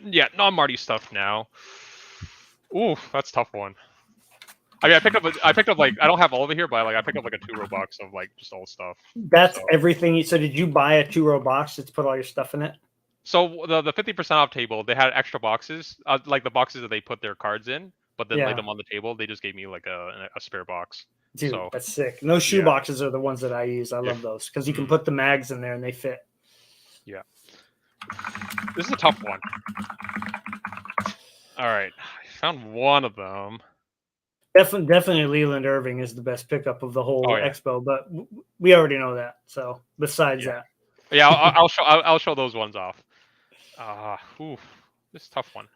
Yeah, non-Marty stuff now. Ooh, that's a tough one. I mean, I picked up like, I don't have all of it here, but like I picked up like a 2-row box of like just old stuff. That's everything. So did you buy a 2-row box to put all your stuff in it? So the 50% off table, they had extra boxes, like the boxes that they put their cards in, but then laid them on the table. They just gave me like a spare box. Dude, so, that's sick. And those shoe boxes are the ones that I use. I love those because you can put the mags in there and they fit. Yeah. This is a tough one. All right, I found one of them. Definitely Leland Irving is the best pickup of the whole expo, but we already know that. So besides that, I'll show those ones off. This is a tough one.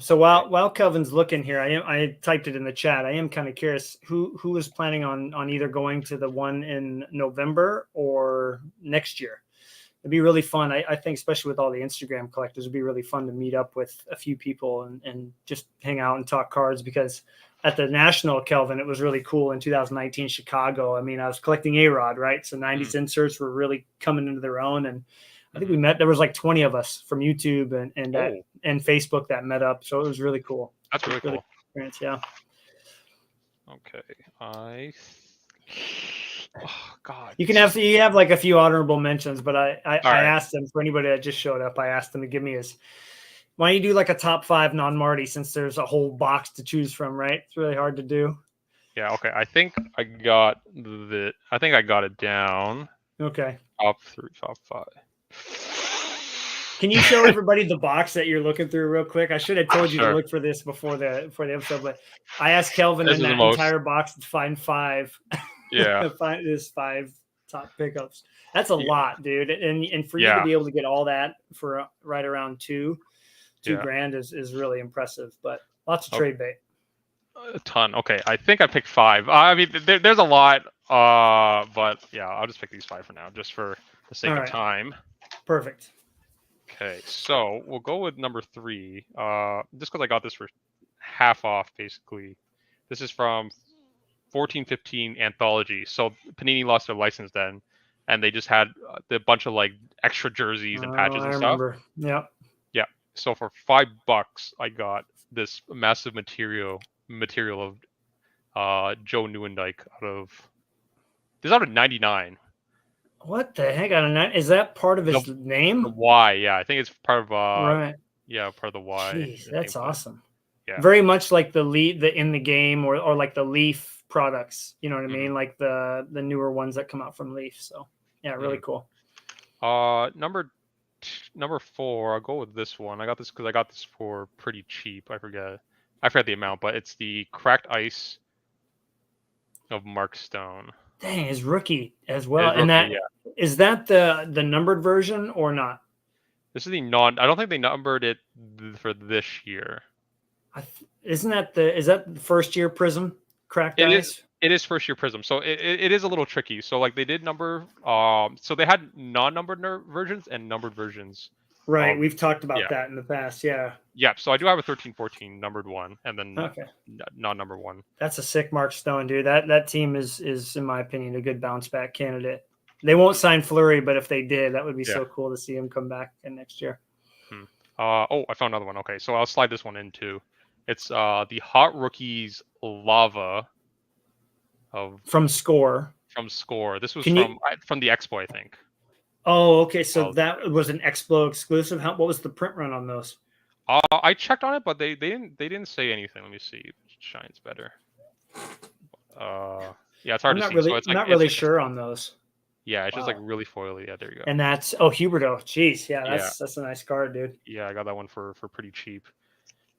So while Kelvin's looking here, I typed it in the chat. I am kind of curious who is planning on either going to the one in November or next year. It'd be really fun. I think, especially with all the Instagram collectors, it'd be really fun to meet up with a few people and just hang out and talk cards, because at the National, Kelvin, it was really cool in 2019 Chicago. I mean, I was collecting A-Rod, right? So 90s inserts were really coming into their own. And I think there was like 20 of us from YouTube and Facebook that met up. So it was really cool. That's really cool. Experience, yeah. Okay. Oh God! You have like a few honorable mentions, but I asked them, for anybody that just showed up, I asked them to give me why don't you do like a top 5 non-Marty, since there's a whole box to choose from, right? It's really hard to do. Yeah. Okay. I think I got it down. Okay. Top 3, top 5. Can you show everybody the box that you're looking through real quick? I should have told you to look for this before the episode, but I asked Kelvin in that entire box to find 5. Yeah. Find this 5 top pickups. That's a lot, dude. And for you to be able to get all that for right around $2 grand is really impressive. But lots of trade bait. A ton. Okay, I think I picked 5. I mean, there's a lot. But yeah, I'll just pick these 5 for now, just for the sake of time. Perfect. Okay, so we'll go with number 3. Just because I got this for half off, basically. This is from 14-15 Anthology. So Panini lost their license then, and they just had a bunch of like extra jerseys and patches and stuff. Yeah. Yeah. So for $5, I got this massive material of Joe Nieuwendyk out of 99. What the heck? Is that part of his name? The Y, yeah. I think it's part of right. Yeah, part of the Y. Jeez, that's awesome. Yeah. Very much like the in the game or like the Leaf products, you know what I mean? Like the newer ones that come out from Leaf. So yeah, really cool. Number 4, I'll go with this one. I got this because I got this for pretty cheap. I forget the amount, but it's the Cracked Ice of Mark Stone. Dang, his rookie as well. Is that the numbered version or not? This is the I don't think they numbered it for this year. Isn't that the first year Prism Cracked Ice? It is first year Prism, so it is a little tricky. So like they did number, so they had non-numbered versions and numbered versions. Right, we've talked about that in the past. Yeah. Yeah, so I do have a 13-14 numbered one, and then non-number one. That's a sick Mark Stone, dude. That team is in my opinion a good bounce back candidate. They won't sign Fleury, but if they did, that would be so cool to see him come back next year. I found another one. Okay, so I'll slide this one in too. It's the Hot Rookies Lava from Score. This was from the Expo, I think. Oh, okay. So that was an Expo exclusive. What was the print run on those? I checked on it, but they didn't say anything. Let me see. It shines better. Yeah, it's hard to see. So I'm not really sure on those. yeah, it's just like Wow. really foily. Yeah, there you go. And that's Huberto. Jeez, yeah, Yeah, that's a nice card, dude. yeah, I got that one for pretty cheap.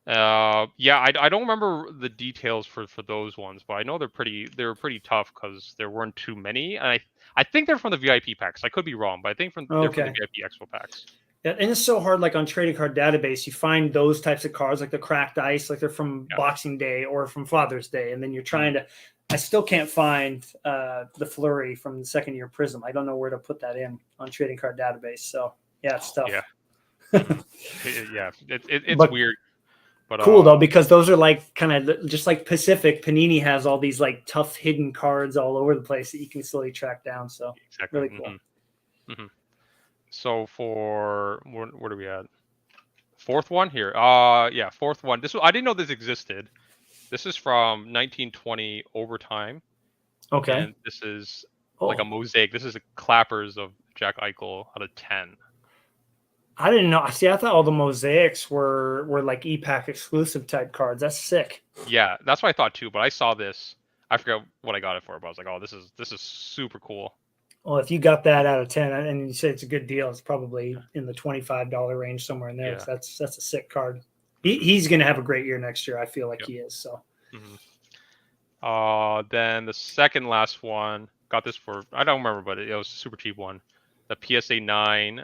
Yeah, I don't remember the details for those ones, but I know they were pretty tough because there weren't too many, and I think they're from the VIP packs. I could be wrong, but I think they're from the Okay. VIP Expo packs. Yeah, and it's so hard, like on trading card database, you find those types of cards, like the cracked ice, like they're from Yeah. Boxing Day or from Father's Day, and then you're trying Mm. to. I still can't find the Flurry from the second year Prism. I don't know where to put that in on trading card database. So yeah, it's tough. Yeah. Yeah, it's But weird, but cool though, because those are like kind of just like Pacific. Panini has all these like tough hidden cards all over the place that you can slowly track down. So exactly. really cool. Mm-hmm. So for where do we at? Fourth one here. Yeah, fourth one. I didn't know this existed. This is from 1920 Overtime, Okay. and this is like a mosaic. This is a clappers of Jack Eichel out of 10. I didn't know. See, I thought all the mosaics were like EPAC exclusive type cards. That's sick. Yeah, that's what I thought too. But I saw this. I forgot what I got it for, but I was like, oh, this is super cool. Well, if you got that out of 10, and you say it's a good deal, it's probably in the $25 range somewhere in there. Yeah. So that's a sick card. He's going to have a great year next year. I feel like he is. So. Then the second last one, got this for, I don't remember, but it was a super cheap one. The PSA 9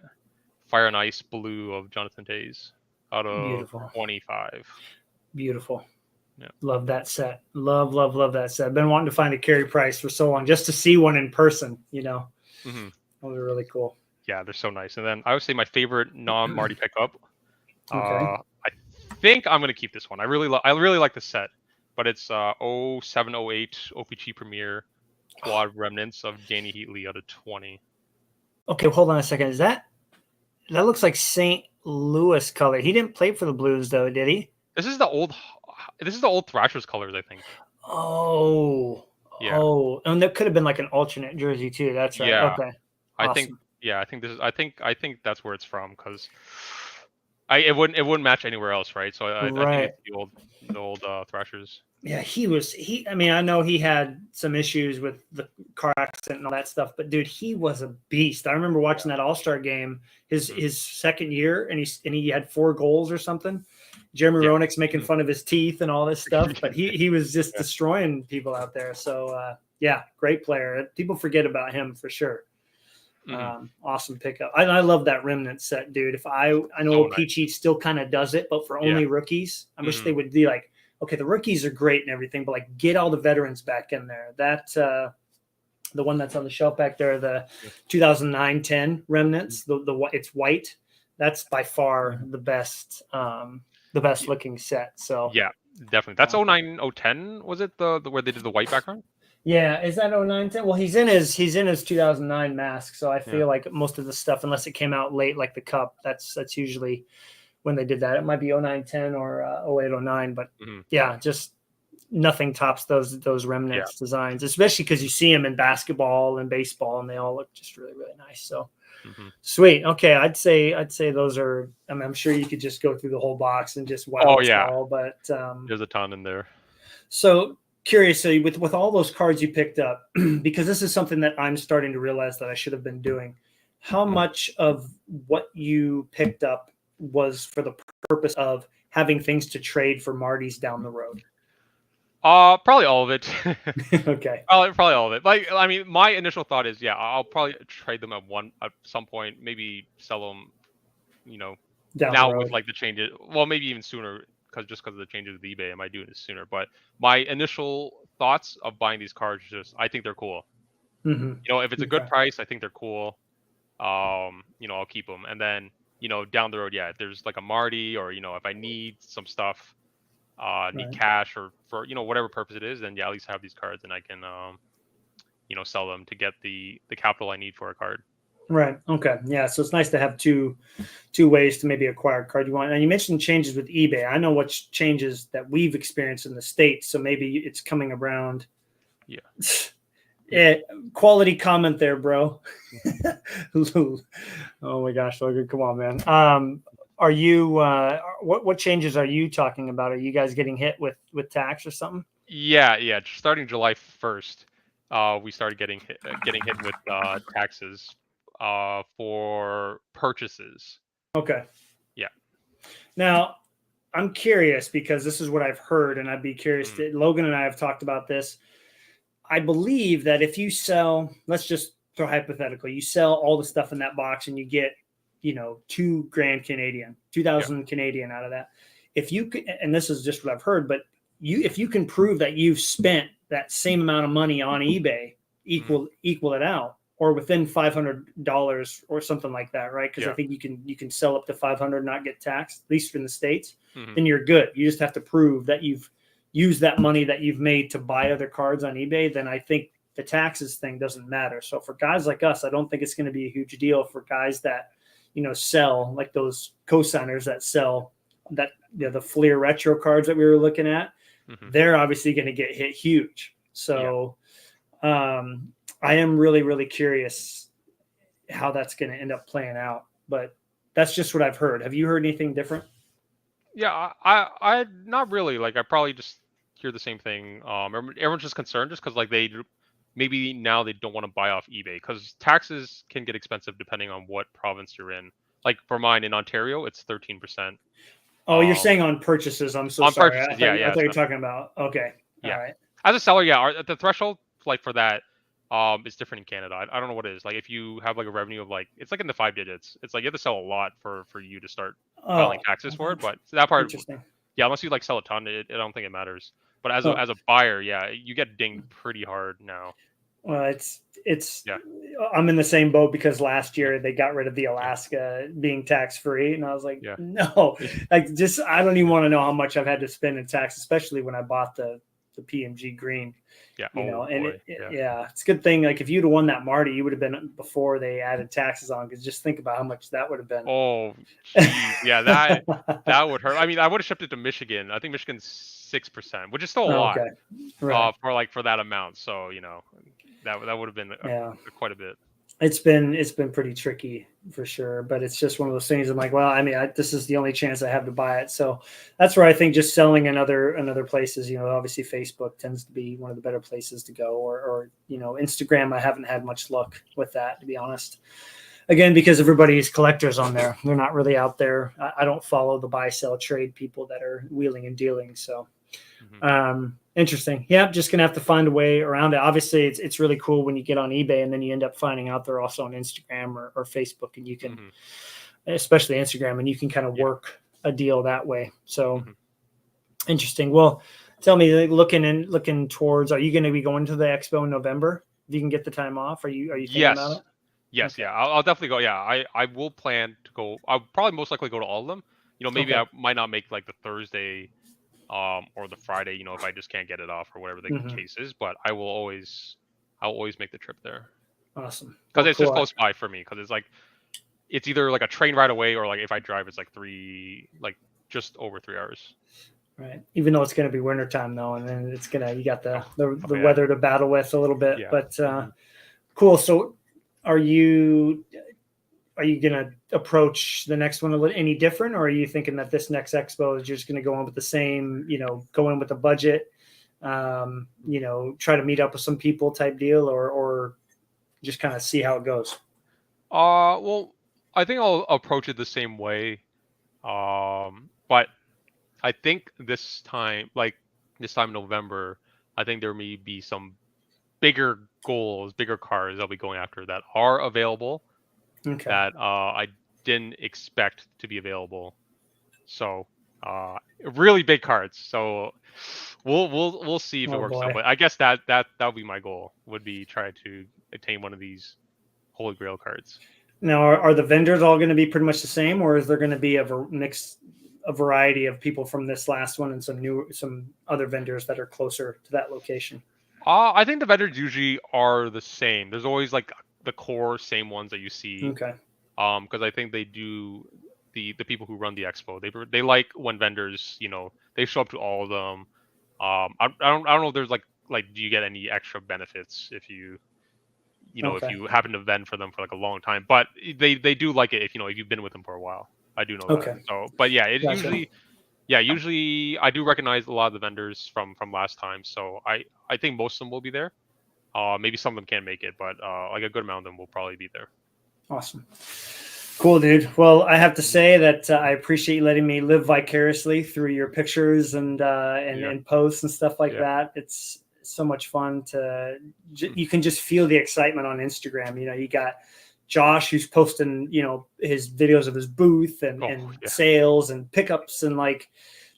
Fire and Ice Blue of Jonathan Toews out of Beautiful. 25. Beautiful. Yeah. Love that set. Love that set. I've been wanting to find a Carey Price for so long just to see one in person, you know. Mm-hmm. Those are really cool. Yeah, they're so nice. And then I would say my favorite non-Marty pickup. Okay. I think I'm gonna keep this one. I really like the set, but it's 0708 OPG Premier Quad Remnants of Danny Heatley out of 20. Okay, hold on a second. That looks like St. Louis color. He didn't play for the Blues though, did he? This is the old Thrashers colors, I think. Oh. Yeah. Oh, and that could have been like an alternate jersey too. That's right. Yeah. Okay. I Awesome. think that's where it's from, because it wouldn't match anywhere else, right? So I think it's the old Thrashers. Yeah, I mean, I know he had some issues with the car accident and all that stuff, but dude, he was a beast. I remember watching that All-Star game his second year, and he had 4 goals or something. Jeremy Roenick's making fun of his teeth and all this stuff, but he was just destroying people out there. So yeah, great player. People forget about him for sure. Awesome pickup. I love that remnant set, dude. I know Peachy still kind of does it, but for only rookies. I wish they would be like, okay, the rookies are great and everything, but like get all the veterans back in there. That the one that's on the shelf back there, the 2009-10 remnants, the it's white. That's by far the best looking set. So yeah, definitely. That's 09-010, was it the where they did the white background? Yeah, is that 09-10? Well, he's in his 2009 mask, so I feel like most of the stuff, unless it came out late, like the cup, that's usually when they did that. It might be 09-10 or 08-09, but yeah, just nothing tops those remnants designs, especially because you see them in basketball and baseball, and they all look just really, really nice. So sweet. Okay, I'd say those are. I mean, I'm sure you could just go through the whole box and just wow it all, but there's a ton in there. So curious, so with all those cards you picked up, because this is something that I'm starting to realize that I should have been doing. How much of what you picked up was for the purpose of having things to trade for Marty's down the road? Probably all of it. Okay. Probably all of it. Like, I mean, my initial thought is, I'll probably trade them at some point, maybe sell them, down now the road. with like the changes. Well, maybe even sooner, because of the changes with eBay, I might do it sooner. But my initial thoughts of buying these cards, I think they're cool. If it's a good price, I think they're cool. I'll keep them. And then, down the road, if there's like a Marty, or if I need some stuff, need cash, or for whatever purpose it is, then at least have these cards, and I can sell them to get the capital I need for a card. Right. Okay. Yeah. So it's nice to have two ways to maybe acquire a card you want. And you mentioned changes with eBay. I know what changes that we've experienced in the States. So maybe it's coming around. Yeah. Quality comment there, bro. Oh my gosh, Logan, come on, man. Are you what changes are you talking about? Are you guys getting hit with tax or something? Yeah. Starting July 1st, we started getting hit with taxes for purchases. Okay. Yeah. Now, I'm curious because this is what I've heard, and I'd be curious. Mhm. Logan and I have talked about this. I believe that if you sell, let's just throw hypothetical, you sell all the stuff in that box and you get, 2 grand Canadian, Yeah. 2,000 Canadian out of that. If you could, and this is just what I've heard, but if you can prove that you've spent that same amount of money on eBay, Mhm. equal it out, or within $500 or something like that, right? Because I Yeah. think you can sell up to 500, not get taxed, at least in the States. Mhm. Then you're good. You just have to prove that you've used that money that you've made to buy other cards on eBay. Then I think the taxes thing doesn't matter. So for guys like us, I don't think it's going to be a huge deal. For guys that sell, like those co-signers that sell that, the Fleer retro cards that we were looking at, Mhm. they're obviously going to get hit huge. Yeah. So I am really, really curious how that's going to end up playing out. But that's just what I've heard. Have you heard anything different? Yeah. I not really. Like I probably just hear the same thing. Everyone's just concerned just because like maybe now they don't want to buy off eBay because taxes can get expensive depending on what province you're in. Like for mine in Ontario, it's 13%. Oh, you're saying on purchases. I'm so On sorry. purchases, I yeah. thought you So were talking about. Okay. All yeah, right. as a seller, yeah, the threshold like for that is different in Canada. I don't know what it is. Like if you have like a revenue of like it's like in the 5 digits. It's like you have to sell a lot for you to start filing Oh, taxes for it. But that part, interesting. yeah, unless you like sell a ton, I don't think it matters. But Oh, as a buyer, yeah, you get dinged pretty hard now. well, it's. Yeah, I'm in the same boat because last yeah, year they got rid of the yeah, Alaska being tax free, and I was like, yeah, no, like just I don't even want to know how much I've had to spend in tax, especially when I bought the PMG green. yeah. And Oh boy, yeah. yeah, it's a good thing. Like if you'd have won that Marty, you would have been before they added taxes on. Because just think about how much that would have been. Oh, geez, yeah, that would hurt. I mean, I would have shipped it to Michigan. I think Michigan's 6%, which is still a lot. Okay, right. For that amount. So that would have been Yeah, quite a bit. it's been pretty tricky for sure. But it's just one of those things. I'm like, well, I mean, this is the only chance I have to buy it. So that's where I think just selling in other places. Obviously Facebook tends to be one of the better places to go, or Instagram. I haven't had much luck with that, to be honest. Again, because everybody's collectors on there. They're not really out there. I don't follow the buy, sell, trade people that are wheeling and dealing. So Hmm. interesting. Yeah, just gonna have to find a way around it. Obviously, it's really cool when you get on eBay and then you end up finding out they're also on Instagram or Facebook, and you can, Hmm. especially Instagram, and you can kind of Yeah. work a deal that way. So Hmm. interesting. Well, tell me, like, looking towards, are you going to be going to the expo in November? If you can get the time off, are you thinking about Yes. it? Yes. Okay. Yeah. I'll definitely go. Yeah. I will plan to go. I'll probably most likely go to all of them. Maybe Okay. I might not make like the Thursday, or the Friday. If I just can't get it off or whatever the Hmm. case is. But I'll always make the trip there Awesome. because Well, it's just cool. close by for me. Because it's either like a train ride away or like if I drive, it's like just over 3 hours. Right. Even though it's going to be wintertime though, and then you got Oh, the oh yeah. weather to battle with a little bit, Yeah. but Hmm. cool. So are you going to approach the next one a little any different, or are you thinking that this next expo is just going to go on with the same, go in with the budget, try to meet up with some people type deal, or just kind of see how it goes? Well, I think I'll approach it the same way. But I think this time in November, I think there may be some bigger goals, bigger cars I'll be going after that are available Okay. that I didn't expect to be available. So, really big cards. So, we'll see if it Oh works out. boy. But I guess that would be my goal. Would be try to attain one of these Holy Grail cards. Now, are the vendors all going to be pretty much the same, or is there going to be a variety of people from this last one and some other vendors that are closer to that location? I think the vendors usually are the same. There's always like the core same ones that you see. Okay. Because I think they do the people who run the expo. They like when vendors, they show up to all of them. I don't know if there's like do you get any extra benefits if if Okay. you happen to vend for them for like a long time, but they do like it if if you've been with them for a while. I do know that. Okay, So, but yeah, it gotcha. usually I do recognize a lot of the vendors from last time. So I think most of them will be there. Maybe some of them can't make it, but like a good amount of them will probably be there. Awesome. Cool, dude. Well, I have to Mhm. say that I appreciate you letting me live vicariously through your pictures Yeah, and posts and stuff like yeah, that. It's so much fun to Mhm. you can just feel the excitement on Instagram. You know, you got Josh who's posting, you know, his videos of his booth Oh and yeah. sales and pickups and like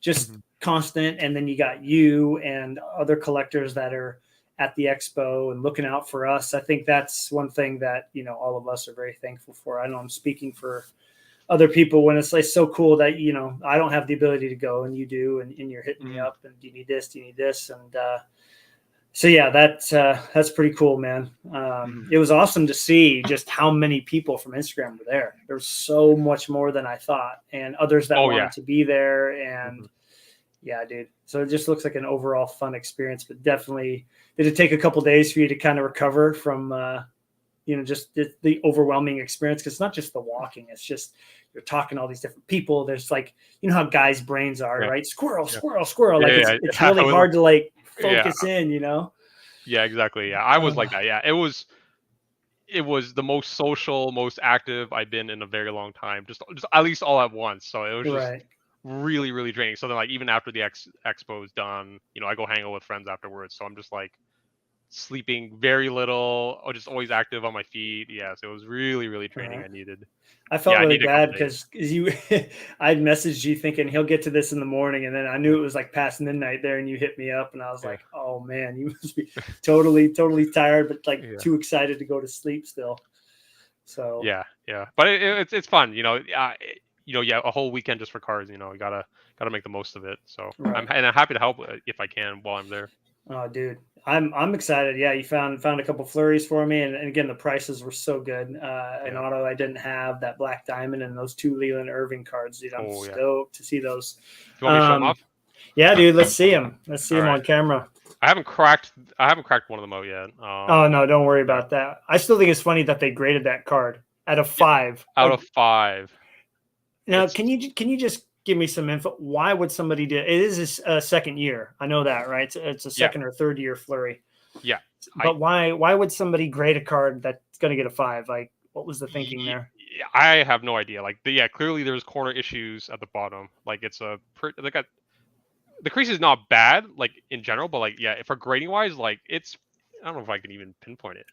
just Mhm. constant. And then you got you and other collectors that are at the expo and looking out for us. I think that's one thing that, you know, all of us are very thankful for. I know I'm speaking for other people when it's like so cool that, you know, I don't have the ability to go and you do, and you're hitting me Mhm. up and do you need this? Do you need this? And so yeah, that's pretty cool, man. Mhm. It was awesome to see just how many people from Instagram were there. There was so much more than I thought, and others that Oh yeah. wanted to be there. And Mhm. yeah, dude. So it just looks like an overall fun experience, but definitely did it take a couple days for you to kind of recover from, you know, just the overwhelming experience? Because it's not just the walking; it's just you're talking to all these different people. There's like, you know how guys' brains are, Yeah. right? Squirrel, Yeah. squirrel, squirrel. Like Yeah. it's Yeah. really hard to like Yeah. focus in, you know. Yeah. Exactly. Yeah. I was like Uh, that. Yeah. It was the most social, most active I've been in a very long time. Just at least all at once. So it was just right. really, really draining. So then, like, even after the expo is done, I go hang out with friends afterwards. So I'm just like sleeping very little, or just always active on my feet. Yes, it was really, really All draining. right. I Yeah, felt I really needed a couple bad days. because you, I'd messaged you thinking he'll get to this in the morning, and then I knew Yeah, it was like past midnight there, and you hit me up, and I was yeah, like, oh man, you must be totally, totally tired, but like yeah, too excited to go to sleep still. So yeah. But it's fun. Yeah, a whole weekend just for cars. You gotta make the most of it. So right. I'm happy to help if I can while I'm there. Oh, dude, I'm excited. Yeah, you found a couple flurries for me, and again, the prices were so good. An Yeah. auto I didn't have, that black diamond, and those two Leland Irving cards, dude. I'm Oh yeah. stoked to see those. Do you want me to show them off? Yeah, dude, let's see them. Let's see All them right. on camera. I haven't cracked one of them out yet. Oh no, don't worry Yeah. about that. I still think it's funny that they graded that card at a Yeah. 5. Out of 5, Now, it's can you just give me some info? Why would somebody do it? It is a second year. I know that, right? It's a yeah, second or third year flurry. yeah. I But why would somebody grade a card that's going to get a 5? Like, what was the thinking Ye there? I have no idea. Like, clearly there's corner issues at the bottom. Like, the crease is not bad, like, in general, but, like, yeah, for grading wise, like, I don't know if I can even pinpoint it.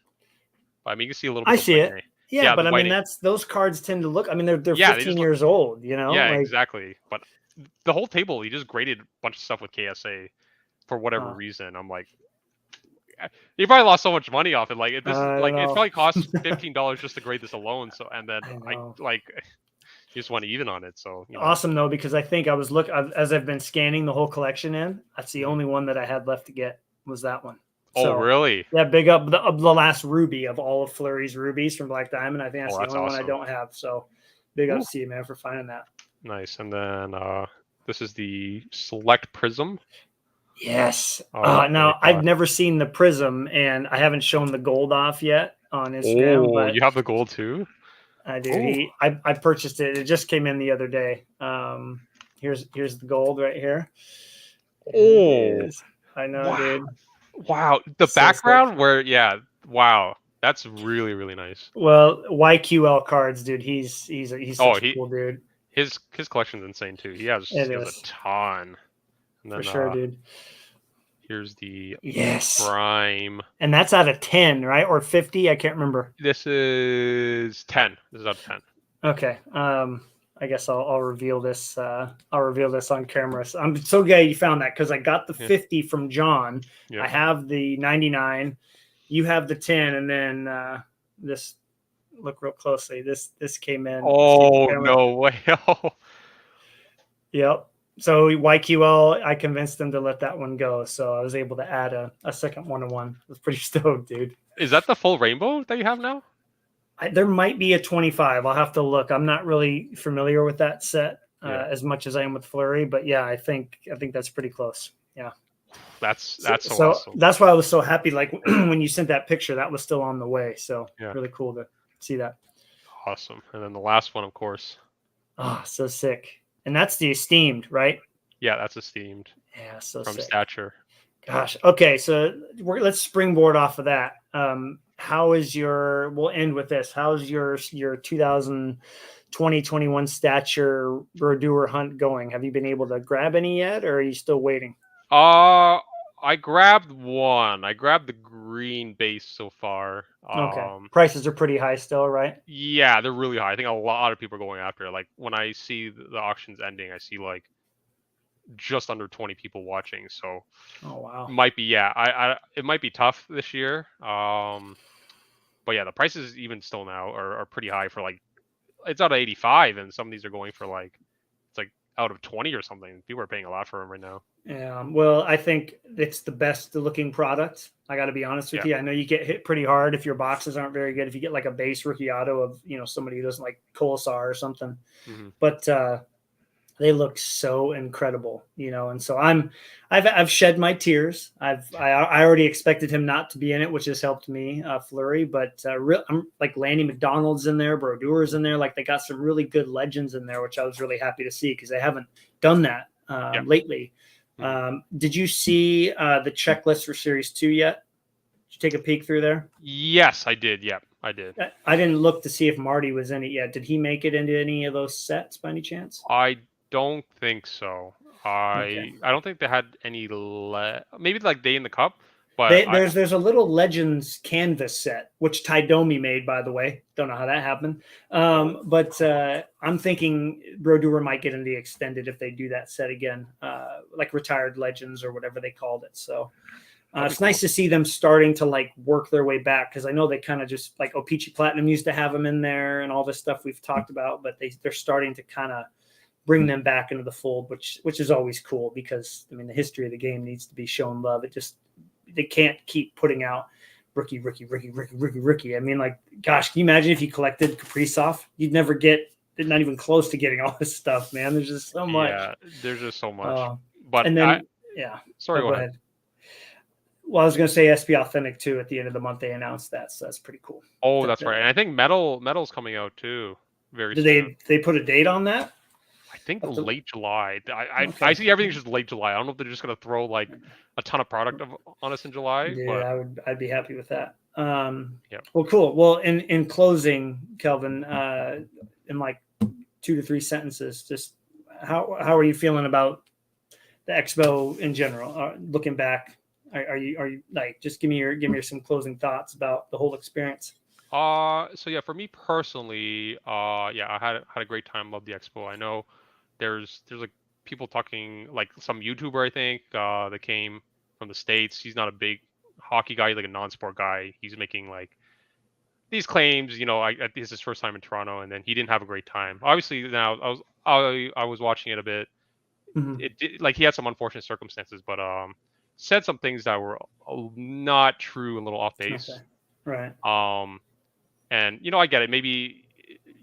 But I mean, you can see a little I bit of see it. whitening. Yeah, Yeah, the but I mean whitening. that's those cards tend to look. I mean they're Yeah, they 15 just look. years old. You know, Yeah, like exactly. But the whole table, he just graded a bunch of stuff with KSA for whatever uh, reason. I'm like, he probably lost so much money off it. Like, this is I don't like, it know. probably costs $15 just to grade this alone. So, and then I I know. like, you just want to even on it. So, Awesome though, because I think I was as I've been scanning the whole collection in. That's the Mhm. only one that I had left to get was that one. Oh, So really? yeah, big up the last ruby of all of Flurry's rubies from Black Diamond. I think that's Oh, the that's only one I awesome. don't have. So big Ooh, ups to you, man, for finding that. nice. And then this is the Select Prism. Yes. Number Now I've 5. never seen the prism, and I haven't shown the gold off yet on Instagram, Oh, but you have the gold too? I do. Oh, I purchased it. It just came in the other day. Here's the gold right here. Here it oh, is. I know, wow, dude. wow. The So sick. background yeah, wow. That's really, really nice. Well, YQL cards, dude. He's Oh, such a cool dude. his collection's insane too. He has It he has a is ton. And for then sure, dude. here's the Yes, Prime. and that's out of 10, right, or 50? I can't remember. This is 10. This is out of 10. Okay. I guess I'll reveal this. I'll reveal this on camera. So I'm so glad you found that because I got the Yeah, 50 from John. yeah. I have the 99. You have the 10, and then this. Look real closely. This came in. Let's see the Oh, camera. no way. Oh, Yep. So YQL, I convinced them to let that one go. So I was able to add a second 1-1. I was pretty stoked, dude. is that the full rainbow that you have now? There might be a 25. I'll have to look. I'm not really familiar with that set Yeah. as much as I am with Flurry, but yeah, I think that's pretty close. Yeah. That's so So awesome. that's why I was so happy. Like when you sent that picture, that was still on the way. So Yeah. really cool to see that. Awesome. And then the last one, of course. Oh, so sick. And that's the esteemed, right? Yeah, that's esteemed Yeah, so from sick. Stature. Gosh. Okay, so let's springboard off of that. How is your? We'll end with this. How's your 2021 Stature Rodour hunt going? Have you been able to grab any yet, or are you still waiting? I grabbed one. I grabbed the green base so far. Okay, prices are pretty high still, right? Yeah, they're really high. I think a lot of people are going after it. Like when I see the auctions ending, I see like just under 20 people watching. So Oh wow. might be it might be tough this year. But yeah, the prices even still now are pretty high for like it's out of 85, and some of these are going for like it's like out of 20 or something. People are paying a lot for them right now. Yeah, well, I think it's the best looking product. I got to be honest with Yeah. you. I know you get hit pretty hard if your boxes aren't very good. If you get like a base rookie auto of somebody who doesn't like Colasar or something, Hmm. but they look so incredible, and so I've shed my tears. I already expected him not to be in it, which has helped me, Flurry. But I'm like Lanny McDonald's in there, Brodeur's in there. Like they got some really good legends in there, which I was really happy to see because they haven't done that Yeah. lately. Hmm. Did you see the checklist for Series 2 yet? Did you take a peek through there? Yes, I did. Yeah, I did. I didn't look to see if Marty was in it yet. Did he make it into any of those sets by any chance? I don't think so. Okay. I don't think they had any maybe like Day in the Cup, but There's a little Legends canvas set, which Taidomi made, by the way. Don't know how that happened. But I'm thinking Brodeur might get in the extended if they do that set again, like Retired Legends or whatever they called it. So it's nice to see them starting to like work their way back because I know they kind of just like Opeachy Platinum used to have them in there and all this stuff we've talked about, but they're starting to kind of bring them back into the fold, which is always cool because I mean the history of the game needs to be shown love. They can't keep putting out rookie. I mean, like, gosh, can you imagine if you collected Kaprizov? You'd never get, not even close to getting all this stuff, man. There's just so much. Yeah, there's just so much. But and then, yeah. Sorry, go ahead. Well, I was going to say SP Authentic too. At the end of the month, they announced that, so that's pretty cool. Oh, that's right. And I think Metal's coming out too very soon. Did they put a date on that? I think late July. I see everything's just late July. I don't know if they're just gonna throw like a ton of product on us in July. Yeah, but I'd be happy with that. Yeah. Well, cool. Well, in closing, Kelvin, in like 2 to 3 sentences, just how are you feeling about the expo in general? Looking back, are you like just give me some closing thoughts about the whole experience? So yeah, for me personally, yeah, I had a great time. Loved the expo. I know there's like people talking like some YouTuber I think that came from the States. He's not a big hockey guy, he's like a non-sport guy. He's making like these claims, this is his first time in Toronto, and then he didn't have a great time. Obviously, now I was watching it a bit. Mm-hmm. Like he had some unfortunate circumstances, but said some things that were not true and a little off base. Okay. Right. And I get it. Maybe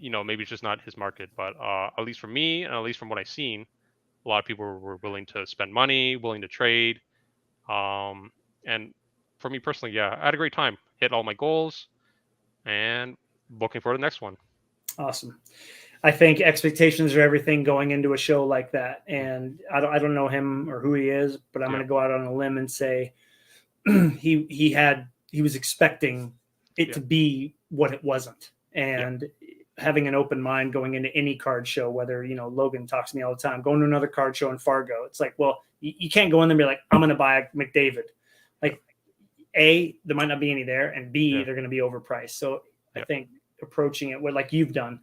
maybe it's just not his market, but at least for me, and at least from what I've seen, a lot of people were willing to spend money, willing to trade. And for me personally, yeah, I had a great time. Hit all my goals, and looking forward to the next one. Awesome. I think expectations are everything going into a show like that. And I don't know him or who he is, but I'm going to go out on a limb and say he was expecting it to be what it wasn't. And having an open mind going into any card show, whether, Logan talks to me all the time, going to another card show in Fargo. It's like, well, you can't go in there and be like, I'm going to buy a McDavid. Like, A, there might not be any there, and B, they're going to be overpriced. So I think approaching it like you've done,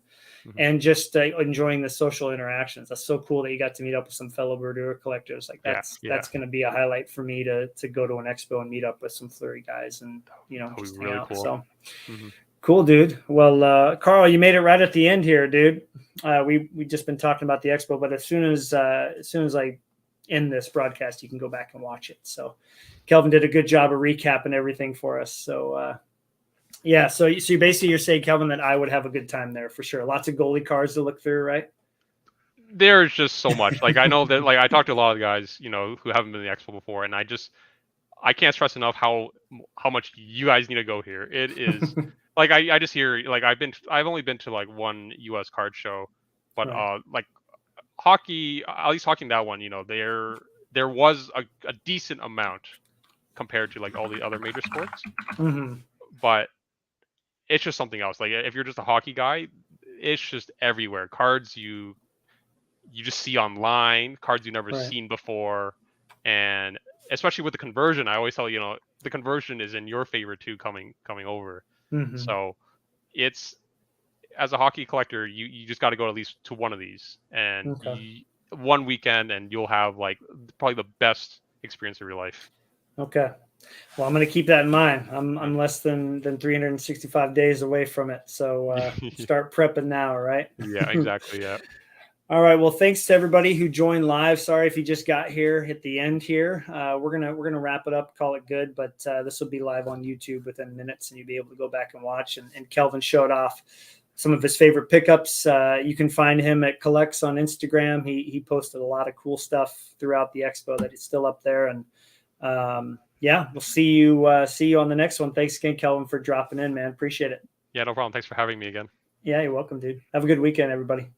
and just enjoying the social interactions. That's so cool that you got to meet up with some fellow Brodeur collectors. Like that's going to be a highlight for me to go to an expo and meet up with some Fleury guys and just hang out. Cool. So cool, dude. Well, Carl, you made it right at the end here, dude. We just been talking about the expo, but as soon as I end this broadcast, you can go back and watch it. So Kelvin did a good job of recapping everything for us. So yeah, so basically you're saying, Kelvin, that I would have a good time there for sure. Lots of goalie cards to look through, right? There's just so much. Like I know that, like I talked to a lot of guys, who haven't been to the expo before, and I can't stress enough how much you guys need to go here. It is like I just hear like I've only been to like one U.S. card show, But Right. like hockey, at least hockey in that one, there was a decent amount compared to like all the other major sports, Hmm. but it's just something else. Like if you're just a hockey guy, it's just everywhere. Cards you just see online, cards you've never Right. seen before, and especially with the conversion, I always tell the conversion is in your favor too coming over. Hmm. So it's as a hockey collector, you just got to go at least to one of these, and Okay. one weekend, and you'll have like probably the best experience of your life. Okay. Well, I'm going to keep that in mind. I'm Right. less than 365 days away from it, so start prepping now. Right. Yeah, exactly. Yeah. All right. Well, thanks to everybody who joined live. Sorry if you just got here at the end here. We're gonna wrap it up, call it good. But this will be live on YouTube within minutes, and you'll be able to go back and watch. And Kelvin showed off some of his favorite pickups. You can find him at Collects on Instagram. He posted a lot of cool stuff throughout the expo that is still up there. And yeah, we'll see you on the next one. Thanks again, Kelvin, for dropping in, man. Appreciate it. Yeah, no problem. Thanks for having me again. Yeah, you're welcome, dude. Have a good weekend, everybody.